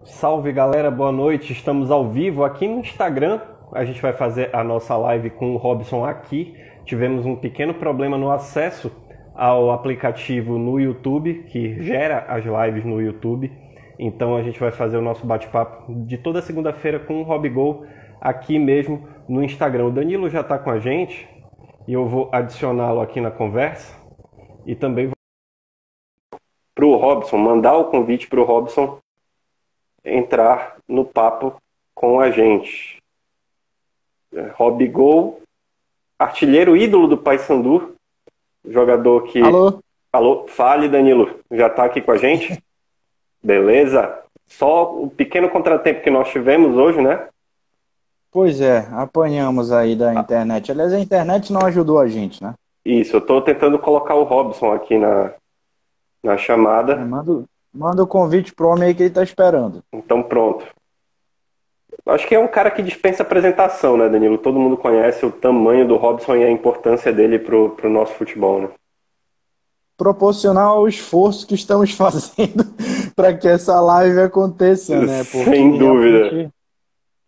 Salve galera, boa noite. Estamos ao vivo aqui no Instagram. A gente vai fazer a nossa live com o Robson aqui. Tivemos um pequeno problema no acesso ao aplicativo no YouTube, que gera as lives no YouTube. Então a gente vai fazer o nosso bate-papo de toda segunda-feira com o Robigol aqui mesmo no Instagram. O Danilo já está com a gente e eu vou adicioná-lo aqui na conversa. E também vou para o Robson, mandar o convite para o Robson entrar no papo com a gente. Robigol, artilheiro ídolo do Paysandu, jogador que... Alô, fale Danilo, já está aqui com a gente? Beleza? Só o pequeno contratempo que nós tivemos hoje, né? Pois é, apanhamos aí da internet. Aliás, a internet não ajudou a gente, né? Isso, eu estou tentando colocar o Robson aqui na chamada. Manda o convite pro homem aí que ele tá esperando. Então pronto. Acho que é um cara que dispensa apresentação, né, Danilo? Todo mundo conhece o tamanho do Robson e a importância dele pro nosso futebol, né? Proporcional ao esforço que estamos fazendo para que essa live aconteça, né? Porque sem dúvida.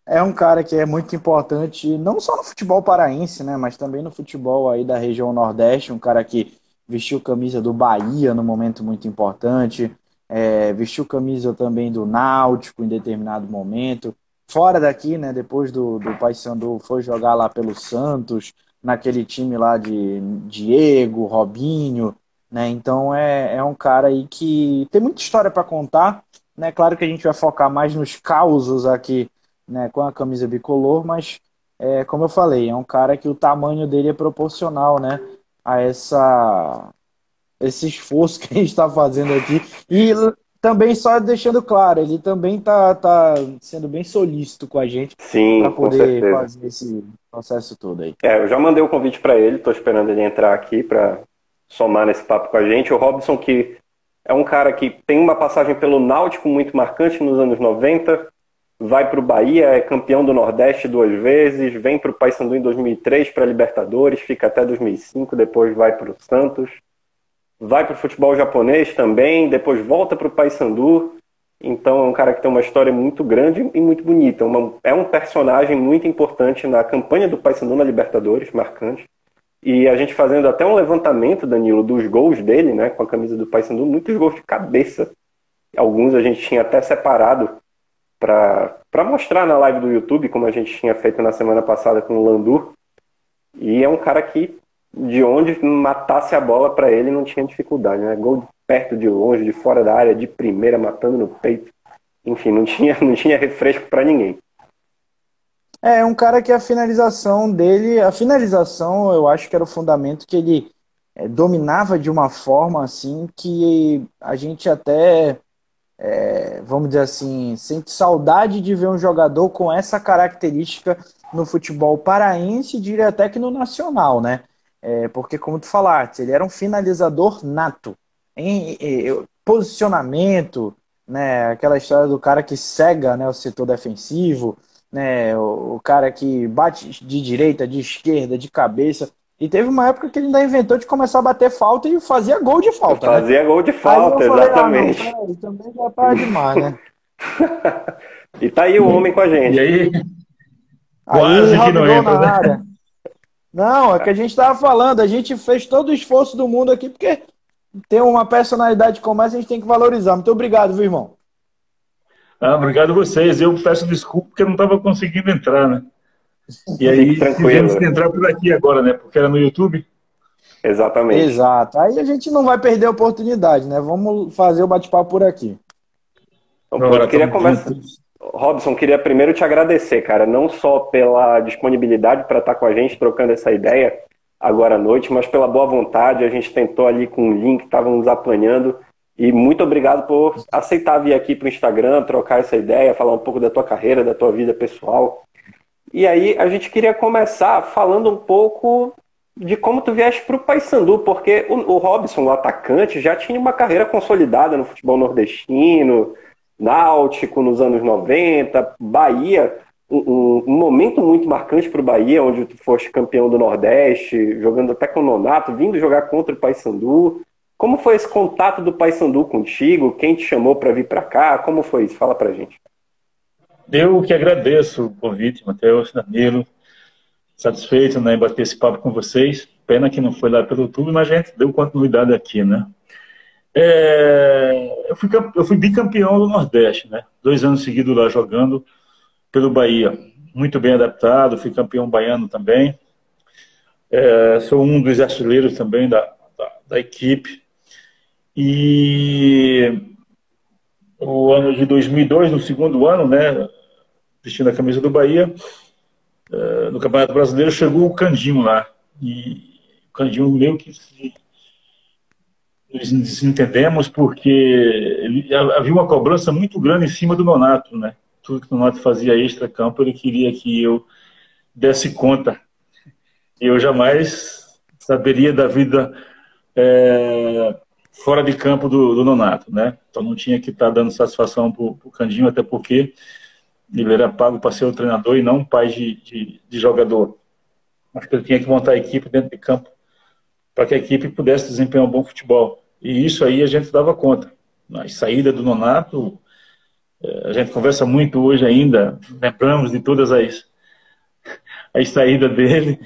É um cara que é muito importante, não só no futebol paraense, né? Mas também no futebol aí da região Nordeste. Um cara que vestiu camisa do Bahia num momento muito importante. Vestiu camisa também do Náutico em determinado momento. Fora daqui, né, depois do Paysandu, foi jogar lá pelo Santos, naquele time lá de Diego, Robinho, né? Então é um cara aí que tem muita história para contar, né? Claro que a gente vai focar mais nos causos aqui, né, com a camisa bicolor, mas como eu falei, é um cara que o tamanho dele é proporcional, né, a esse esforço que a gente está fazendo aqui. E também, só deixando claro, ele também tá sendo bem solícito com a gente para poder fazer esse processo todo aí. Eu já mandei o convite para ele, estou esperando ele entrar aqui para somar nesse papo com a gente. O Robson, que é um cara que tem uma passagem pelo Náutico muito marcante nos anos 90, vai para o Bahia, é campeão do Nordeste 2 vezes, vem para o Paysandu em 2003 para a Libertadores, fica até 2005, depois vai para o Santos. Vai para o futebol japonês também, depois volta para o Paysandu. Então é um cara que tem uma história muito grande e muito bonita. É um personagem muito importante na campanha do Paysandu na Libertadores, marcante. E a gente fazendo até um levantamento, Danilo, dos gols dele, né, com a camisa do Paysandu, muitos gols de cabeça. Alguns a gente tinha até separado para mostrar na live do YouTube, como a gente tinha feito na semana passada com o Landu. E é um cara que de onde matasse a bola para ele não tinha dificuldade, né? Gol de perto, de longe, de fora da área, de primeira, matando no peito. Enfim, não tinha refresco para ninguém. É um cara que a finalização dele, eu acho que era o fundamento que ele dominava de uma forma assim que a gente até, vamos dizer assim, sente saudade de ver um jogador com essa característica no futebol paraense, diria até que no nacional, né? Porque, como tu falaste, ele era um finalizador nato. Em posicionamento, né, aquela história do cara que cega, né, o setor defensivo, né, o cara que bate de direita, de esquerda, de cabeça. E teve uma época que ele ainda inventou de começar a bater falta e fazia gol de falta. Fazia gol de falta, exatamente. Ele também já tá demais, né? E tá aí o homem com a gente. E aí? Quase que não entra, na área. Não, é que a gente estava falando, a gente fez todo o esforço do mundo aqui, porque tem uma personalidade como essa, a gente tem que valorizar. Muito obrigado, viu, irmão? Obrigado a vocês. Eu peço desculpa porque eu não estava conseguindo entrar, né? E aí tivemos que entrar por aqui agora, né? Porque era no YouTube. Exatamente. Exato. Aí a gente não vai perder a oportunidade, né? Vamos fazer o bate-papo por aqui. Então, eu queria começar... Robson, queria primeiro te agradecer, cara, não só pela disponibilidade para estar com a gente trocando essa ideia agora à noite, mas pela boa vontade. A gente tentou ali com um link, estávamos apanhando, e muito obrigado por aceitar vir aqui para o Instagram, trocar essa ideia, falar um pouco da tua carreira, da tua vida pessoal. E aí a gente queria começar falando um pouco de como tu vieste para o Paysandu, porque o Robson, o atacante, já tinha uma carreira consolidada no futebol nordestino, Náutico nos anos 90, Bahia, um momento muito marcante para o Bahia, onde tu foste campeão do Nordeste, jogando até com o Nonato, vindo jogar contra o Paysandu. Como foi esse contato do Paysandu contigo? Quem te chamou para vir para cá? Como foi isso? Fala pra gente. Eu que agradeço o convite, Matheus, Danilo. Satisfeito, né, em bater esse papo com vocês. Pena que não foi lá pelo YouTube, mas a gente deu continuidade aqui, né? Eu fui bicampeão do Nordeste, né? 2 anos seguidos lá jogando pelo Bahia. Muito bem adaptado, fui campeão baiano também. Sou um dos artilheiros também da equipe. E o ano de 2002, no segundo ano, né, vestindo a camisa do Bahia, no Campeonato Brasileiro, chegou o Candinho lá. E o Candinho meio que nos desentendemos porque havia uma cobrança muito grande em cima do Nonato, né? Tudo que o Nonato fazia extra-campo, ele queria que eu desse conta. Eu jamais saberia da vida fora de campo do Nonato, né? Então não tinha que estar dando satisfação para o Candinho, até porque ele era pago para ser o treinador e não um pai de jogador. Acho que ele tinha que montar a equipe dentro de campo para que a equipe pudesse desempenhar um bom futebol. E isso aí a gente dava conta. Na saída do Nonato, a gente conversa muito hoje ainda, lembramos de todas as saídas dele,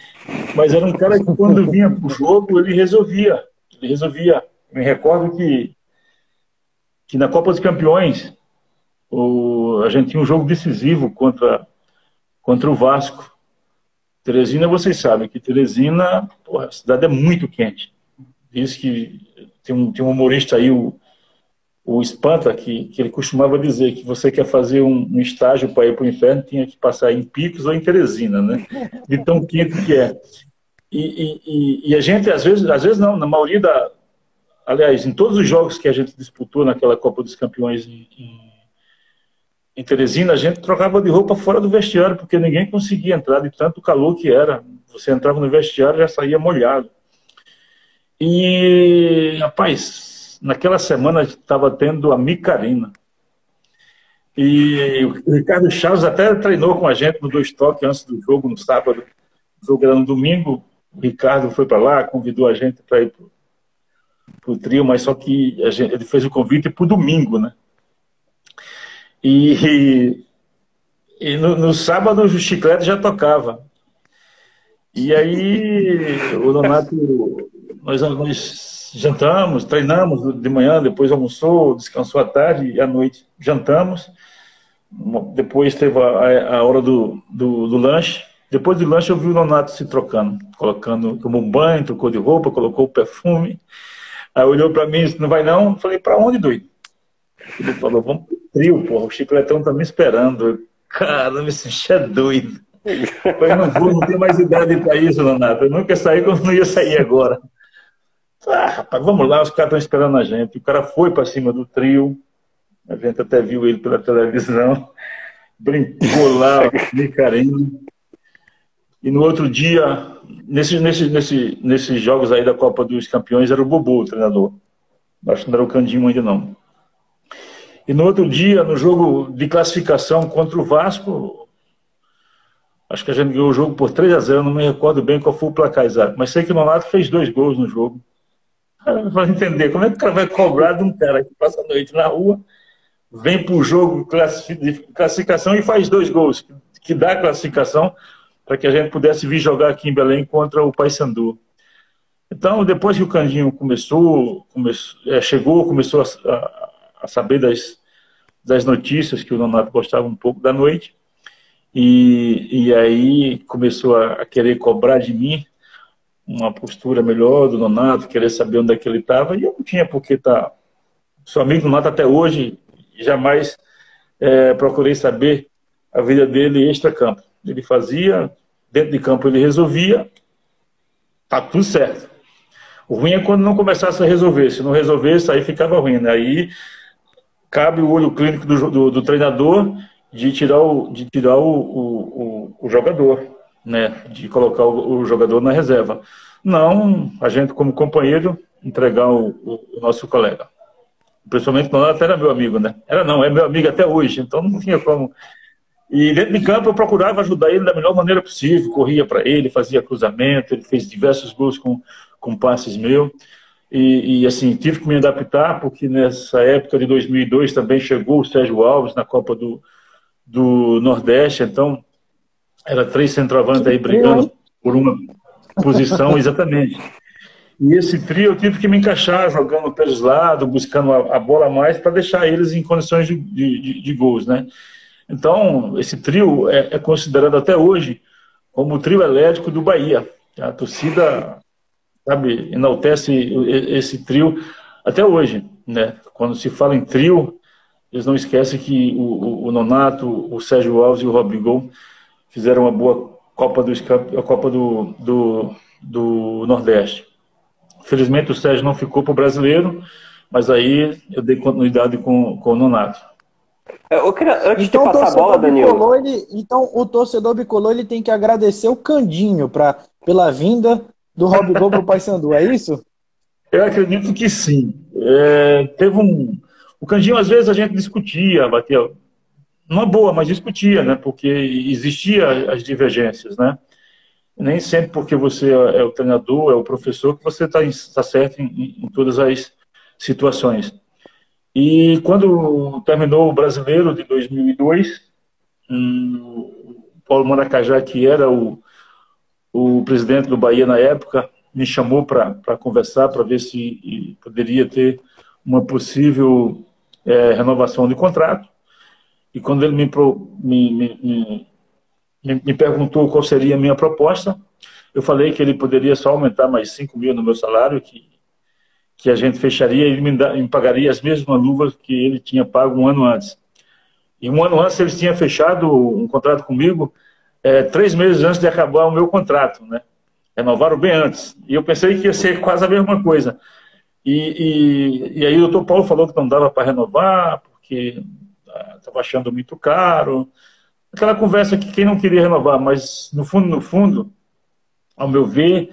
mas era um cara que quando vinha para o jogo, ele resolvia. Me recordo que na Copa dos Campeões, a gente tinha um jogo decisivo contra o Vasco. Teresina, vocês sabem que Teresina, porra, a cidade é muito quente. Diz que tem um humorista aí, o Espanta, que ele costumava dizer que você quer fazer um estágio para ir para o inferno, tinha que passar em Picos ou em Teresina, né? De tão quente que é. E a gente, às vezes não, na maioria aliás, em todos os jogos que a gente disputou naquela Copa dos Campeões em Teresina, a gente trocava de roupa fora do vestiário, porque ninguém conseguia entrar de tanto calor que era. Você entrava no vestiário e já saía molhado. E, rapaz, naquela semana estava tendo a Micarina. E o Ricardo Chaves até treinou com a gente no 2 Toques antes do jogo, no sábado. O jogo era no domingo. O Ricardo foi para lá, convidou a gente para ir para o trio, mas só que ele fez o convite para o domingo, né? E no sábado o Chiclete já tocava. E aí o Nonato, nós jantamos, treinamos de manhã, depois almoçou, descansou à tarde e à noite jantamos. Depois teve a hora do lanche. Depois do lanche eu vi o Nonato se trocando, tomou um banho, trocou de roupa, colocou o perfume. Aí olhou para mim e disse, não vai não? Eu falei, para onde, doido? Ele falou, vamos pro trio, porra, o Chicletão tá me esperando. Caramba, esse bicho é doido. Eu não tenho mais idade para isso, Nonato. Eu nunca saí quando não ia sair agora. Rapaz, vamos lá, os caras estão esperando a gente. O cara foi para cima do trio, a gente até viu ele pela televisão, brincou lá, me carinho. E no outro dia, nesses jogos aí da Copa dos Campeões, era o Bobô, o treinador. Acho que não era o Candinho ainda não. E no outro dia, no jogo de classificação contra o Vasco, acho que a gente ganhou o jogo por 3-0, não me recordo bem qual foi o placar exato, mas sei que o Nonato fez 2 gols no jogo. Para entender, como é que o cara vai cobrar de um cara que passa a noite na rua, vem para o jogo de classificação e faz 2 gols, que dá a classificação para que a gente pudesse vir jogar aqui em Belém contra o Paysandu. Então, depois que o Candinho chegou, começou a saber das notícias, que o Nonato gostava um pouco da noite, e aí começou a querer cobrar de mim uma postura melhor do Nonato, querer saber onde é que ele estava, e eu não tinha por que estar. Sou amigo do Nonato até hoje, e jamais procurei saber a vida dele extra-campo. Ele fazia, dentro de campo ele resolvia, tá tudo certo. O ruim é quando não começasse a resolver. Se não resolvesse, aí ficava ruim, né? Aí cabe o olho clínico do treinador de tirar o jogador, né? De colocar o jogador na reserva. Não, a gente como companheiro entregar o nosso colega. Principalmente quando até era meu amigo, né? É meu amigo até hoje, então não tinha como. E dentro de campo eu procurava ajudar ele da melhor maneira possível, corria para ele, fazia cruzamento, ele fez diversos gols com passes meus. assim, tive que me adaptar, porque nessa época de 2002 também chegou o Sérgio Alves na Copa do Nordeste, então era 3 centroavantes aí brigando por uma posição, exatamente. E esse trio eu tive que me encaixar, jogando pelos lados, buscando a bola a mais, para deixar eles em condições de gols, né? Então, esse trio é considerado até hoje como o trio elétrico do Bahia. A torcida, sabe, enaltece esse trio até hoje, né? Quando se fala em trio, eles não esquecem que o Nonato, o Sérgio Alves e o Rodrigo fizeram uma boa Copa do Nordeste. Felizmente o Sérgio não ficou para o brasileiro, mas aí eu dei continuidade com o Nonato. Eu queria, antes de passar a bola, Danilo... Então o torcedor bicolor ele tem que agradecer o Candinho pela vinda do Robigol para o Paysandu, é isso? Eu acredito que sim. O Candinho, às vezes, a gente discutia, batia... Não é boa, mas discutia, né? Porque existia as divergências, né? Nem sempre porque você é o treinador, é o professor, que você está certo em todas as situações. E quando terminou o Brasileiro de 2002, o Paulo Maracajá, que era o presidente do Bahia na época, me chamou para conversar, para ver se poderia ter uma possível renovação de contrato. E quando ele me perguntou qual seria a minha proposta, eu falei que ele poderia só aumentar mais 5 mil no meu salário, que a gente fecharia e ele me pagaria as mesmas luvas que ele tinha pago um ano antes. E um ano antes ele tinha fechado um contrato comigo 3 meses antes de acabar o meu contrato, né? Renovaram bem antes. E eu pensei que ia ser quase a mesma coisa. E aí o doutor Paulo falou que não dava para renovar, porque estava achando muito caro. Aquela conversa que quem não queria renovar, mas no fundo, ao meu ver,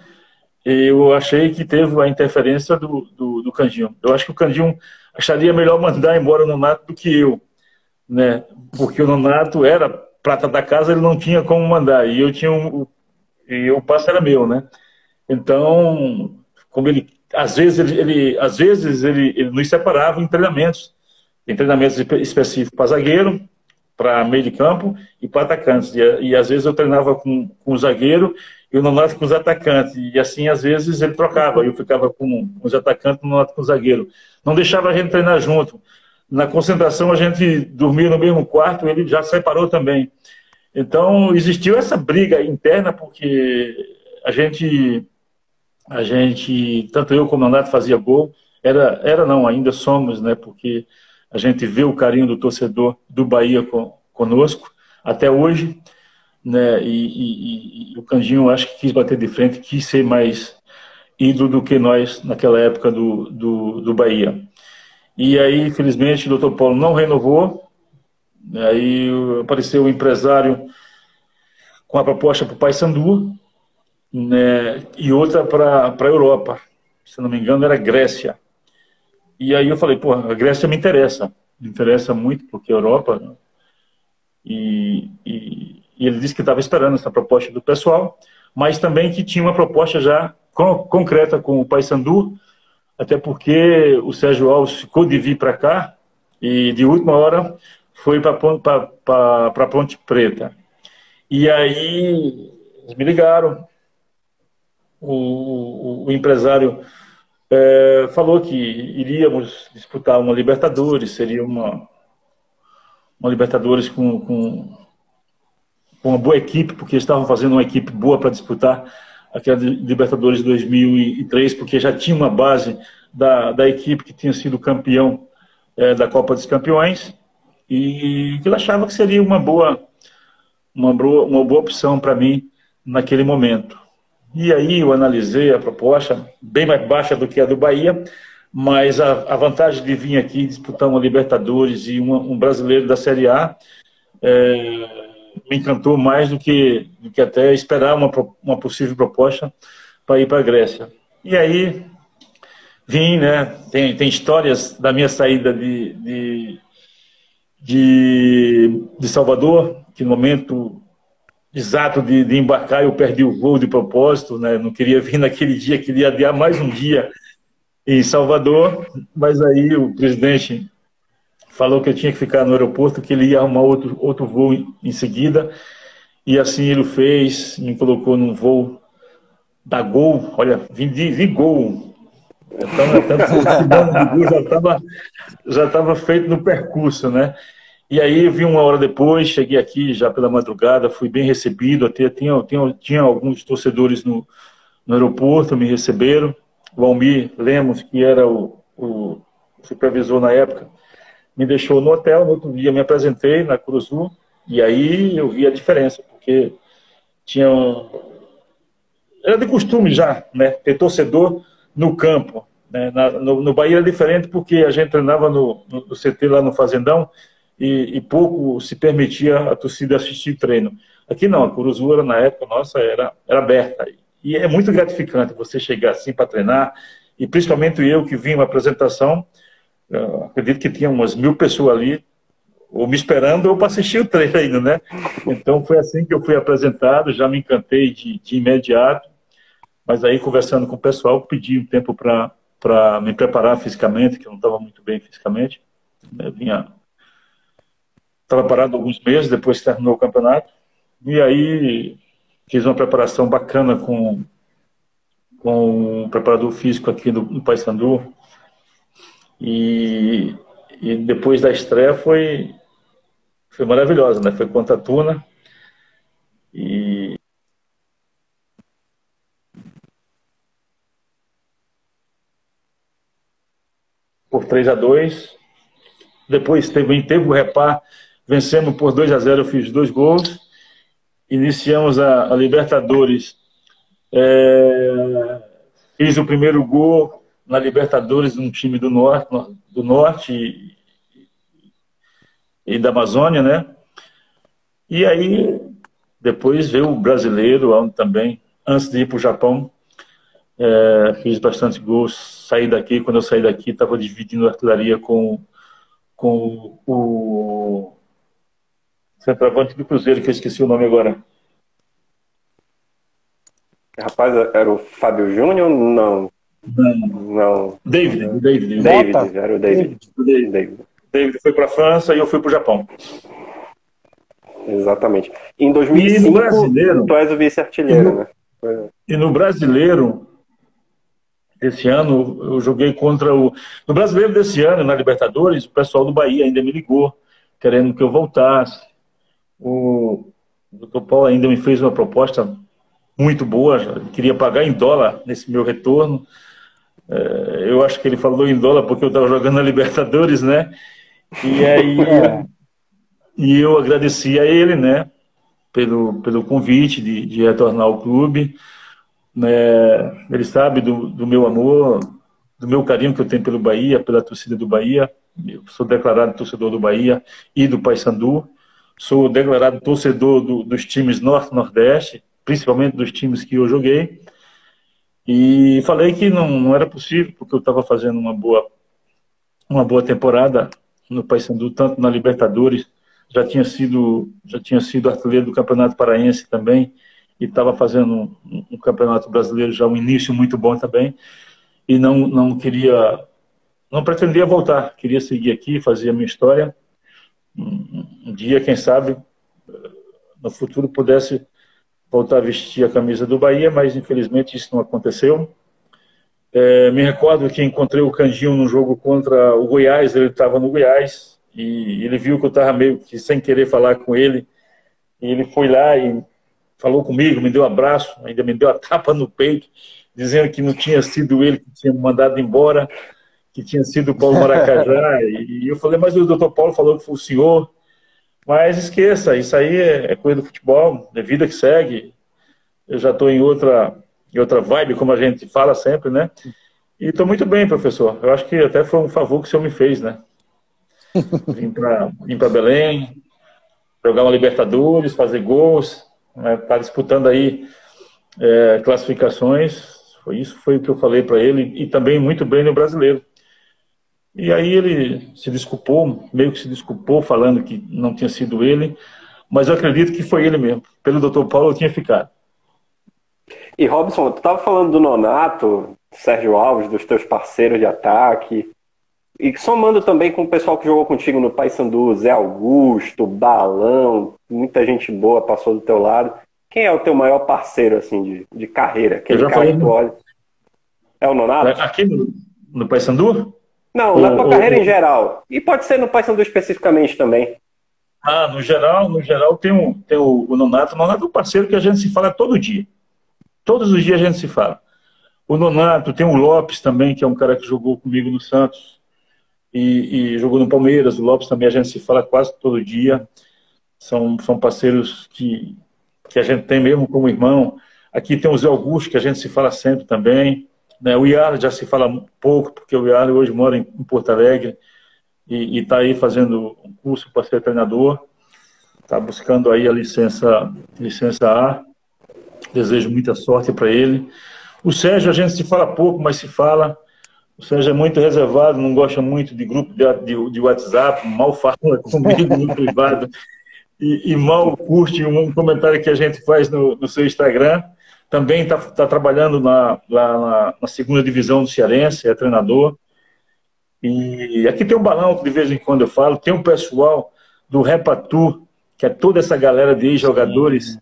eu achei que teve a interferência do Candinho. Eu acho que o Candinho acharia melhor mandar embora o Nonato do que eu, né? Porque o Nonato era prata da casa, ele não tinha como mandar, e eu tinha e o passe era meu, né? Então, como ele às vezes ele nos separava em treinamentos específicos para zagueiro, para meio de campo e para atacantes. E às vezes eu treinava com o zagueiro e o Nonato com os atacantes. E assim, às vezes, ele trocava. Eu ficava com os atacantes e o Nonato com o zagueiro. Não deixava a gente treinar junto. Na concentração, a gente dormia no mesmo quarto, ele já separou também. Então, existiu essa briga interna, porque a gente tanto eu como o Nonato fazia gol. Não, ainda somos, né? Porque a gente vê o carinho do torcedor do Bahia conosco, até hoje, né? E o Candinho, acho que quis bater de frente, quis ser mais ídolo do que nós naquela época do Bahia. E aí, infelizmente, o doutor Paulo não renovou. Aí apareceu o empresário com a proposta para o Paysandu, né? E outra para a Europa. Se não me engano, era Grécia. E aí eu falei, pô, a Grécia me interessa muito, porque a Europa... Né? E ele disse que estava esperando essa proposta do pessoal, mas também que tinha uma proposta já concreta com o Paysandu, até porque o Sérgio Alves ficou de vir para cá e de última hora foi para Ponte Preta. E aí eles me ligaram, o empresário falou que iríamos disputar uma Libertadores, seria uma Libertadores com uma boa equipe, porque eles estavam fazendo uma equipe boa para disputar aquela Libertadores de 2003, porque já tinha uma base da equipe que tinha sido campeão da Copa dos Campeões, e que ele achava que seria uma boa opção para mim naquele momento. E aí eu analisei a proposta, bem mais baixa do que a do Bahia, mas a vantagem de vir aqui disputar uma Libertadores e um brasileiro da Série A me encantou mais do que até esperar uma possível proposta para ir para a Grécia. E aí vim, né? Tem histórias da minha saída de Salvador, que no momento exato de embarcar eu perdi o voo de propósito, né? Não queria vir naquele dia, queria adiar mais um dia em Salvador, mas aí o presidente falou que eu tinha que ficar no aeroporto, que ele ia arrumar outro voo em seguida, e assim ele fez, me colocou num voo da Gol, olha, vim de Gol, esse de Gol já estava feito no percurso, né? E aí vi uma hora depois, cheguei aqui já pela madrugada, fui bem recebido, até tinha alguns torcedores no aeroporto, me receberam. O Almir Lemos, que era o supervisor na época, me deixou no hotel. No outro dia me apresentei na Curuzu, e aí eu vi a diferença, porque era de costume já, né, ter torcedor no campo. Né? No Bahia era diferente, porque a gente treinava no CT lá no Fazendão, e pouco se permitia a torcida assistir treino. Aqui não, a Curuzu era, na época nossa, era aberta. E é muito gratificante você chegar assim para treinar, e principalmente eu que vim uma apresentação, acredito que tinha umas 1000 pessoas ali, ou me esperando, ou para assistir o treino ainda, né? Então foi assim que eu fui apresentado, já me encantei de imediato, mas aí conversando com o pessoal, pedi um tempo para me preparar fisicamente, que eu não estava muito bem fisicamente, né? Estava parado alguns meses depois que terminou o campeonato, e aí fiz uma preparação bacana com um preparador físico aqui no Paysandu, e depois da estreia foi maravilhosa, né? Foi contra a Tuna, e por 3-2, depois teve o repar, vencemos por 2-0, eu fiz 2 gols, iniciamos a Libertadores, fiz o primeiro gol na Libertadores num time do norte e da Amazônia, né? E aí depois veio o brasileiro, onde também, antes de ir para o Japão, fiz bastante gols, quando eu saí daqui, estava dividindo a artilharia com o centroavante do Cruzeiro, que eu esqueci o nome agora. Rapaz, era o Fábio Júnior? Não. David. Era o David. David foi para a França e eu fui para o Japão. Exatamente. Em 2005, tu és o vice-artilheiro, né? E no brasileiro desse ano, eu joguei contra No brasileiro desse ano, na Libertadores, o pessoal do Bahia ainda me ligou, querendo que eu voltasse. O Dr. Paulo ainda me fez uma proposta muito boa, queria pagar em dólar nesse meu retorno. Eu acho que ele falou em dólar porque eu estava jogando na Libertadores, né? E aí e eu agradeci a ele, né, pelo convite de retornar ao clube. Né? Ele sabe do meu amor, do meu carinho que eu tenho pelo Bahia, pela torcida do Bahia. Eu sou declarado torcedor do Bahia e do Paysandu. Sou declarado torcedor dos times Norte-Nordeste, principalmente dos times que eu joguei. E falei que não era possível, porque eu estava fazendo uma boa temporada no Paysandu, tanto na Libertadores, já tinha sido artilheiro do Campeonato Paraense também, e estava fazendo um Campeonato Brasileiro já um início muito bom também, e não pretendia voltar, queria seguir aqui, fazer a minha história. Um dia, quem sabe, no futuro pudesse voltar a vestir a camisa do Bahia, mas infelizmente isso não aconteceu. Me recordo que encontrei o Candinho num jogo contra o Goiás, ele estava no Goiás, e ele viu que eu estava meio que sem querer falar com ele, e ele foi lá e falou comigo, me deu um abraço, ainda me deu a tapa no peito, dizendo que não tinha sido ele que tinha me mandado embora, que tinha sido o Paulo Maracajá, e eu falei, mas o doutor Paulo falou que foi o senhor. Mas esqueça, isso aí é coisa do futebol, é vida que segue. Eu já estou em outra vibe, como a gente fala sempre, né? E estou muito bem, professor. Eu acho que até foi um favor que o senhor me fez, né? Vim para Belém, jogar uma Libertadores, fazer gols, né? Tá disputando aí classificações. Foi o que eu falei para ele, e também muito bem no Brasileiro. E aí ele se desculpou, meio que se desculpou, falando que não tinha sido ele, mas eu acredito que foi ele mesmo. Pelo Dr. Paulo eu tinha ficado. E Robson, tu tava falando do Nonato, Sérgio Alves, dos teus parceiros de ataque, e somando também com o pessoal que jogou contigo no Paysandu, Zé Augusto, Balão, muita gente boa passou do teu lado. Quem é o teu maior parceiro, assim, de carreira? Eu Aquele já cara falei que tu olha. É o Nonato? aqui no Paysandu? Não, na tua carreira em geral. E pode ser no Paysandu especificamente também. No geral tem o Nonato. O Nonato é um parceiro que a gente se fala todo dia. Todos os dias a gente se fala. O Nonato, tem o Lopes também, que é um cara que jogou comigo no Santos e jogou no Palmeiras. O Lopes também a gente se fala quase todo dia. São parceiros que a gente tem mesmo como irmão. Aqui tem o Zé Augusto, que a gente se fala sempre também. Né? O Yarley já se fala pouco, porque o Yarley hoje mora em Porto Alegre e está aí fazendo um curso para ser treinador. Está buscando aí a licença A. Desejo muita sorte para ele. O Sérgio, a gente se fala pouco, mas se fala. O Sérgio é muito reservado, não gosta muito de grupo de WhatsApp, mal fala comigo no privado e mal curte um comentário que a gente faz no seu Instagram. Também está trabalhando lá na segunda divisão do Cearense, é treinador. E aqui tem um Balão, que de vez em quando eu falo. Tem um pessoal do Repatu, que é toda essa galera de ex-jogadores.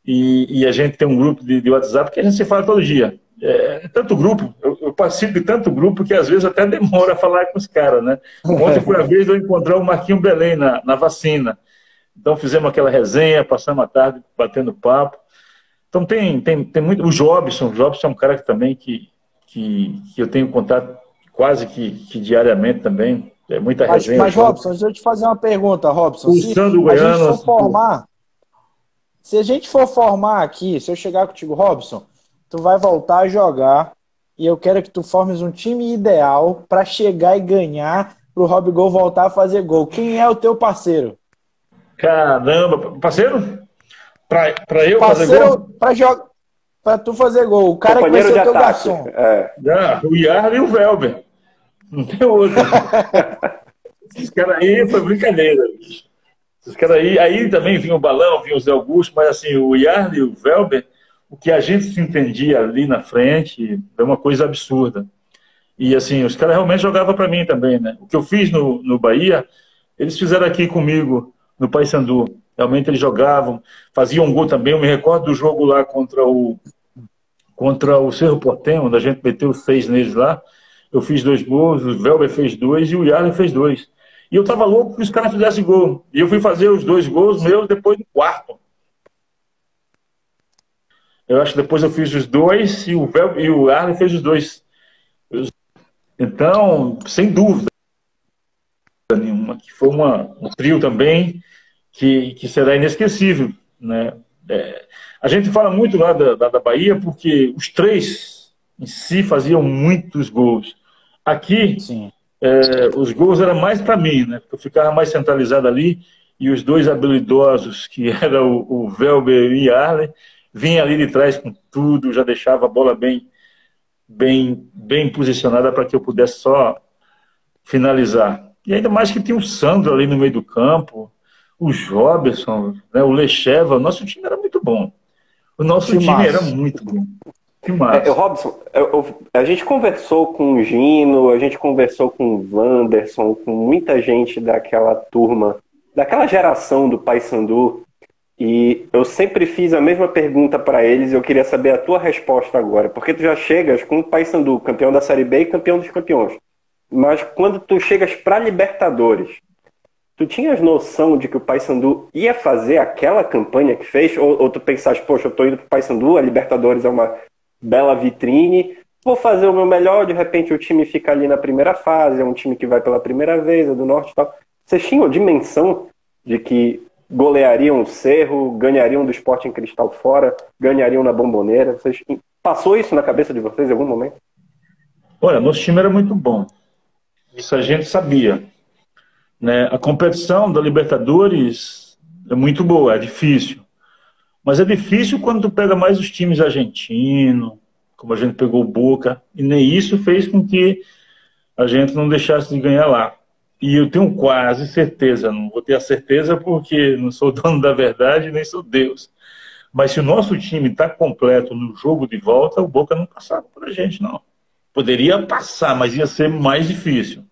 E a gente tem um grupo de WhatsApp que a gente se fala todo dia. É tanto grupo, eu participo de tanto grupo que às vezes até demora a falar com os caras, né? Ontem foi a vez de eu encontrar o Marquinho Belém na vacina. Então fizemos aquela resenha, passamos a tarde batendo papo. Então tem muito. O Jobson é um cara que também que eu tenho contato quase que diariamente também. É muita resenha. Mas Robson, deixa eu te fazer uma pergunta, Robson. Se a gente for formar aqui, se eu chegar contigo, Robson, tu vai voltar a jogar e eu quero que tu formes um time ideal para chegar e ganhar, pro Robigol voltar a fazer gol. Quem é o teu parceiro? Caramba, parceiro? Pra eu fazer gol? Pra tu fazer gol. O cara que vai ser o teu garçom. O Yarley e o Velber. Não tem outro. Esses caras aí foi brincadeira, bicho. Esses caras aí também vinha o Balão, vinha o Zé Augusto, mas assim, o Yarley e o Velber, o que a gente se entendia ali na frente é uma coisa absurda. E assim, os caras realmente jogavam para mim também, né? O que eu fiz no Bahia, eles fizeram aqui comigo no Paysandu. Realmente eles jogavam, faziam um gol também. Eu me recordo do jogo lá contra o Cerro Porteño, onde a gente meteu 6 neles lá. Eu fiz 2 gols, o Velber fez 2 e o Yarley fez 2. E eu tava louco que os caras fizessem gol. E eu fui fazer os 2 gols meus depois do quarto. Eu acho que depois eu fiz os 2 e o Yarley fez os 2. Então, sem dúvida nenhuma, que foi um trio também que será inesquecível, né? A gente fala muito lá da Bahia porque os 3 em si faziam muitos gols. Aqui, os gols eram mais para mim, né? Eu ficava mais centralizado ali e os 2 habilidosos, que eram o Velber e o Yarley, vinha ali de trás com tudo, já deixava a bola bem posicionada para que eu pudesse só finalizar. E ainda mais que tinha o Sandro ali no meio do campo, o Jobson, né, o Lecheva. O nosso time era muito bom. O nosso time era muito bom. Robson, a gente conversou com o Gino, a gente conversou com o Wanderson, com muita gente daquela turma, daquela geração do Paysandu, e eu sempre fiz a mesma pergunta para eles e eu queria saber a tua resposta agora, porque tu já chegas com o Paysandu, campeão da Série B e campeão dos campeões, mas quando tu chegas para Libertadores, tu tinhas noção de que o Paysandu ia fazer aquela campanha que fez? Ou tu pensaste, poxa, eu tô indo pro Paysandu, a Libertadores é uma bela vitrine, vou fazer o meu melhor, de repente o time fica ali na primeira fase, é um time que vai pela primeira vez, é do Norte e tal. Vocês tinham dimensão de que goleariam o Cerro, ganhariam do Sporting Cristal fora, ganhariam na Bombonera? Passou isso na cabeça de vocês em algum momento? Olha, nosso time era muito bom. Isso a gente sabia. Né? A competição da Libertadores é muito boa, é difícil. Mas é difícil quando tu pega mais os times argentinos, como a gente pegou o Boca, e nem isso fez com que a gente não deixasse de ganhar lá. E eu tenho quase certeza, não vou ter a certeza porque não sou dono da verdade, nem sou Deus. Mas se o nosso time está completo no jogo de volta, o Boca não passava por a gente, não. Poderia passar, mas ia ser mais difícil.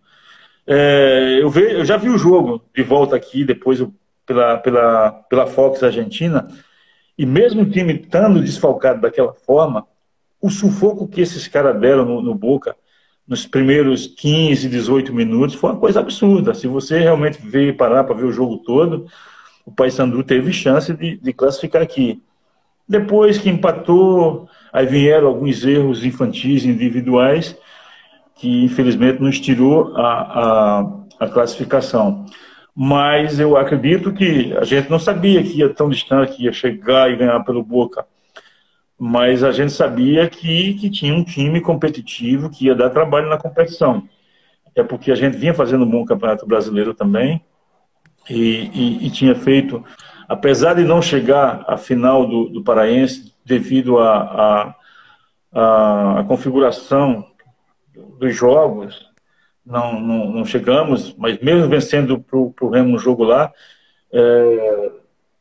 Eu já vi o jogo de volta aqui, depois pela Fox Argentina, e mesmo o time estando desfalcado daquela forma, o sufoco que esses caras deram no Boca nos primeiros 15, 18 minutos foi uma coisa absurda. Se você realmente veio parar para ver o jogo todo, o Paysandu teve chance de classificar aqui. Depois que empatou, aí vieram alguns erros infantis individuais que infelizmente nos tirou a classificação. Mas eu acredito que a gente não sabia que ia tão distante, que ia chegar e ganhar pelo Boca. Mas a gente sabia que tinha um time competitivo que ia dar trabalho na competição. É porque a gente vinha fazendo um bom campeonato brasileiro também e tinha feito, apesar de não chegar à final do Paraense, devido à configuração dos jogos, não chegamos, mas mesmo vencendo para o Remo no jogo lá,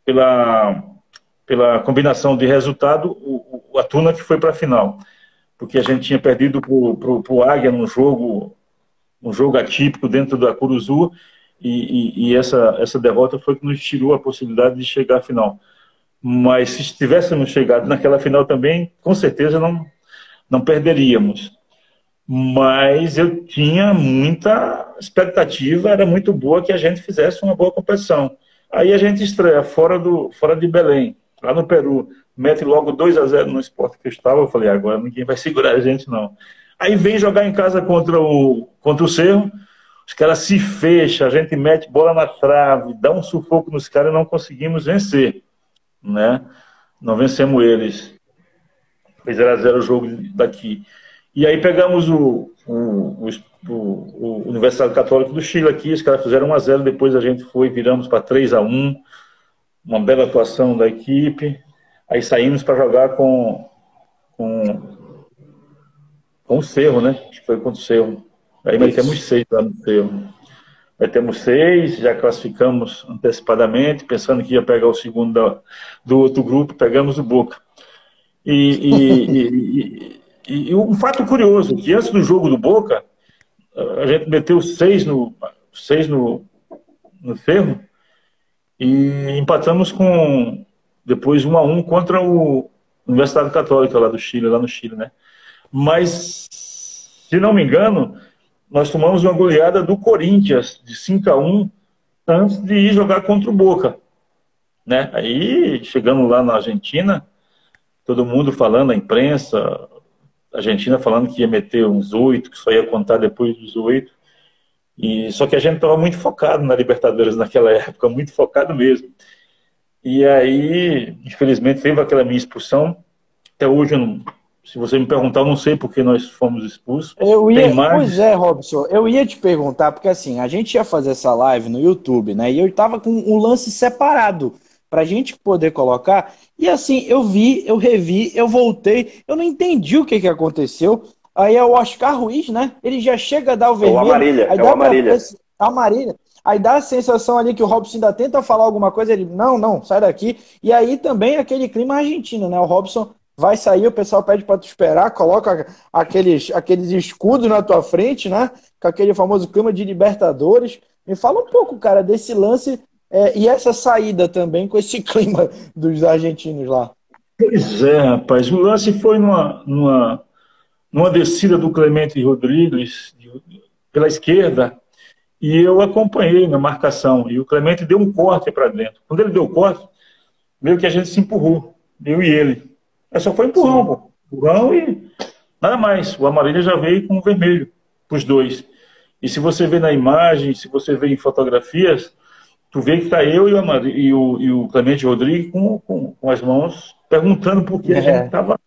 pela combinação de resultado, o Atuna que foi para a final, porque a gente tinha perdido para o Águia num jogo atípico dentro da Curuzu, e essa derrota foi que nos tirou a possibilidade de chegar à final. Mas se tivéssemos chegado naquela final também, com certeza não perderíamos. Mas eu tinha muita expectativa, era muito boa que a gente fizesse uma boa competição. Aí a gente estreia fora de Belém, lá no Peru, mete logo 2-0 no Sport Cristal. Eu falei, agora ninguém vai segurar a gente, não. Aí vem jogar em casa contra o Cerro, os caras se fecham, a gente mete bola na trave, dá um sufoco nos caras e não conseguimos vencer, né? Não vencemos eles. Foi 0-0 o jogo daqui. E aí pegamos o Universidade Católica do Chile aqui, os caras fizeram 1-0, depois a gente viramos para 3-1, uma bela atuação da equipe. Aí saímos para jogar com o Cerro, né? Acho que foi contra o Cerro. Aí metemos 6 lá no Cerro. Metemos 6, já classificamos antecipadamente, pensando que ia pegar o segundo do outro grupo, pegamos o Boca. E um fato curioso, que antes do jogo do Boca, a gente meteu 6 no Cerro e empatamos depois 1-1 contra o Universidade Católica lá no Chile, né? Mas, se não me engano, nós tomamos uma goleada do Corinthians de 5-1 antes de ir jogar contra o Boca, né? Aí, chegando lá na Argentina, todo mundo falando, a imprensa, a Argentina falando que ia meter uns 8, que só ia contar depois dos 8. Só que a gente estava muito focado na Libertadores naquela época, muito focado mesmo. E aí, infelizmente, teve aquela minha expulsão. Até hoje, se você me perguntar, eu não sei por que nós fomos expulsos. Pois é, Robson, eu ia te perguntar, porque assim, a gente ia fazer essa live no YouTube, né? E eu tava com um lance separado pra gente poder colocar. E assim, eu vi, eu revi, eu voltei, eu não entendi o que aconteceu. Aí é o Oscar Ruiz, né? Ele já chega a dar o vermelho. O Amarília. Amarília. Aí dá a sensação ali que o Robson ainda tenta falar alguma coisa, ele, não, sai daqui. E aí também aquele clima argentino, né? O Robson vai sair, o pessoal pede para tu esperar, coloca aqueles escudos na tua frente, né? Com aquele famoso clima de Libertadores. Me fala um pouco, cara, desse lance e essa saída também com esse clima dos argentinos lá. Pois é, rapaz. O lance foi numa descida do Clemente Rodrigues pela esquerda, e eu acompanhei na marcação, e o Clemente deu um corte para dentro. Quando ele deu o corte, meio que a gente se empurrou, eu e ele. Só foi empurrão, pô. Empurrão e nada mais. O Amarília já veio com o vermelho, os dois. E se você vê na imagem, se você vê em fotografias, tu vê que está eu e o Clemente Rodrigues com as mãos perguntando por que a gente estava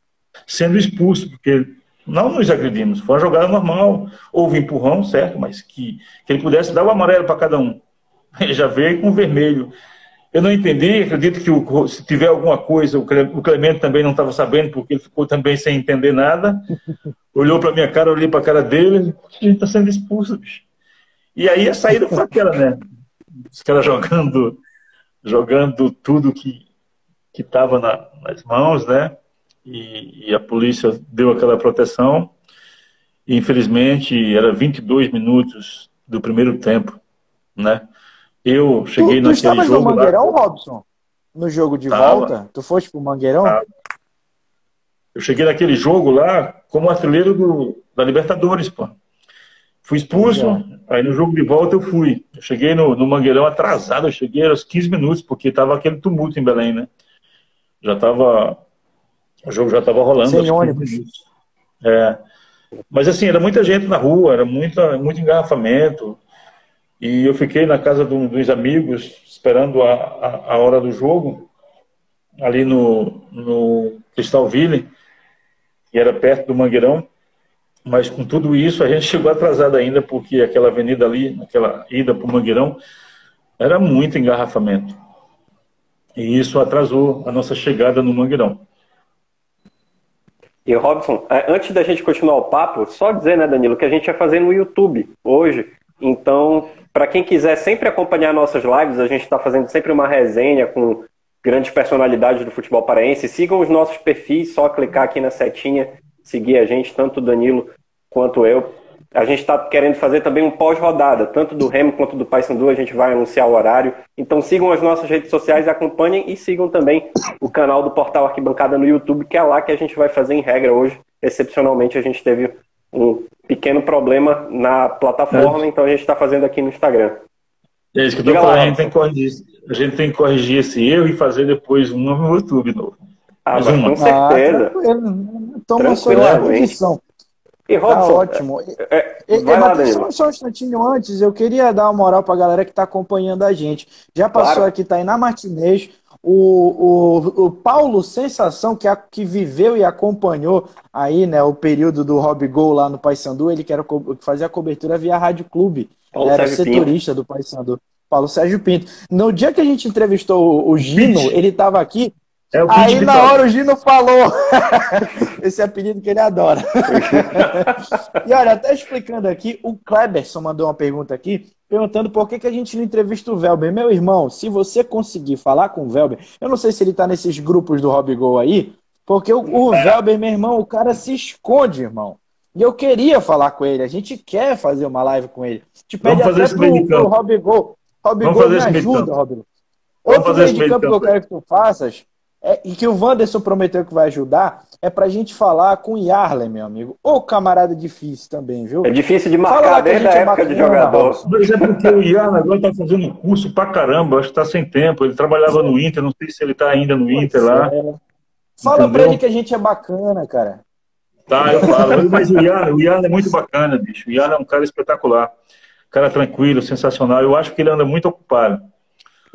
sendo expulso, porque não nos agredimos, foi uma jogada normal, houve empurrão, certo, mas que ele pudesse dar o amarelo para cada um. Ele já veio com o vermelho. Eu não entendi, acredito que se tiver alguma coisa, o Clemente também não estava sabendo, porque ele ficou também sem entender nada, olhou para minha cara, olhei para a cara dele, a gente está sendo expulso, bicho. E aí a saída foi aquela, né? Os caras jogando tudo que que estava nas mãos, né? E a polícia deu aquela proteção. E, infelizmente, era 22 minutos do primeiro tempo, né? Eu cheguei Tu naquele estavas no jogo lá. Mangueirão, Robson? No jogo de Tava, volta? Tu foste pro Mangueirão? tava. Eu cheguei naquele jogo lá como artilheiro da Libertadores, pô. Fui Pois expulso, é. aí no jogo de volta eu fui. Eu cheguei no Mangueirão atrasado, eu cheguei aos 15 minutos, porque tava aquele tumulto em Belém, né? Já tava, o jogo já estava rolando Sem aos 15 ônibus. minutos. É, mas assim, era muita gente na rua, era muito engarrafamento. E eu fiquei na casa dos amigos, esperando a hora do jogo, ali no Cristalville, que era perto do Mangueirão. Mas com tudo isso, a gente chegou atrasado ainda, porque aquela avenida ali, aquela ida para o Mangueirão, era muito engarrafamento. E isso atrasou a nossa chegada no Mangueirão. E Robson, antes da gente continuar o papo, só dizer, né, Danilo, que a gente vai fazer no YouTube hoje. Então, para quem quiser sempre acompanhar nossas lives, a gente está fazendo sempre uma resenha com grandes personalidades do futebol paraense. Sigam os nossos perfis, só clicar aqui na setinha, seguir a gente, tanto o Danilo quanto eu. A gente está querendo fazer também um pós-rodada, tanto do Remo quanto do Paysandu, a gente vai anunciar o horário. Então sigam as nossas redes sociais, acompanhem e sigam também o canal do Portal Arquibancada no YouTube, que é lá que a gente vai fazer em regra hoje. Excepcionalmente a gente teve um pequeno problema na plataforma, então a gente está fazendo aqui no Instagram. É isso que eu estou falando, a gente tem que corrigir esse erro e fazer depois um no YouTube novo. Mas com certeza. Tranquilo. Toma sua disposição. E Robson, tá ótimo. Vai lá, Danilo. Só um instantinho antes, eu queria dar uma moral pra galera que tá acompanhando a gente. Já passou Claro. aqui, tá aí na Martinez, o Paulo Sensação, que viveu e acompanhou aí, né, o período do Rob Gol lá no Paysandu, ele que fazia a cobertura via Rádio Clube, era setorista do Paysandu. Paulo Sérgio Pinto. No dia que a gente entrevistou o Gino, ele tava aqui, aí na hora o Gino falou esse apelido que ele adora. E olha, até explicando aqui, o Kleberson mandou uma pergunta aqui, perguntando por que a gente não entrevista o Velber. Meu irmão, se você conseguir falar com o Velber, eu não sei se ele tá nesses grupos do Rob Gol aí, porque o Velber, meu irmão, o cara se esconde, irmão. E eu queria falar com ele, a gente quer fazer uma live com ele. Te pede até pro Rob Gol. Rob Gol, me ajuda, Rob Gol. Outro meio de campo que eu quero que tu faças, e que o Wanderson prometeu que vai ajudar, é pra gente falar com o Yarley, meu amigo. Ô camarada difícil também, viu? É difícil de marcar desde a época de jogador. Mas é porque o Yarley agora tá fazendo curso pra caramba, acho que tá sem tempo. Ele trabalhava no Inter, não sei se ele tá ainda no Inter lá. Fala pra ele que a gente é bacana, cara. Tá, eu falo. Mas o Yarley é muito bacana, bicho. O Yarley é um cara espetacular. Cara tranquilo, sensacional. Eu acho que ele anda muito ocupado.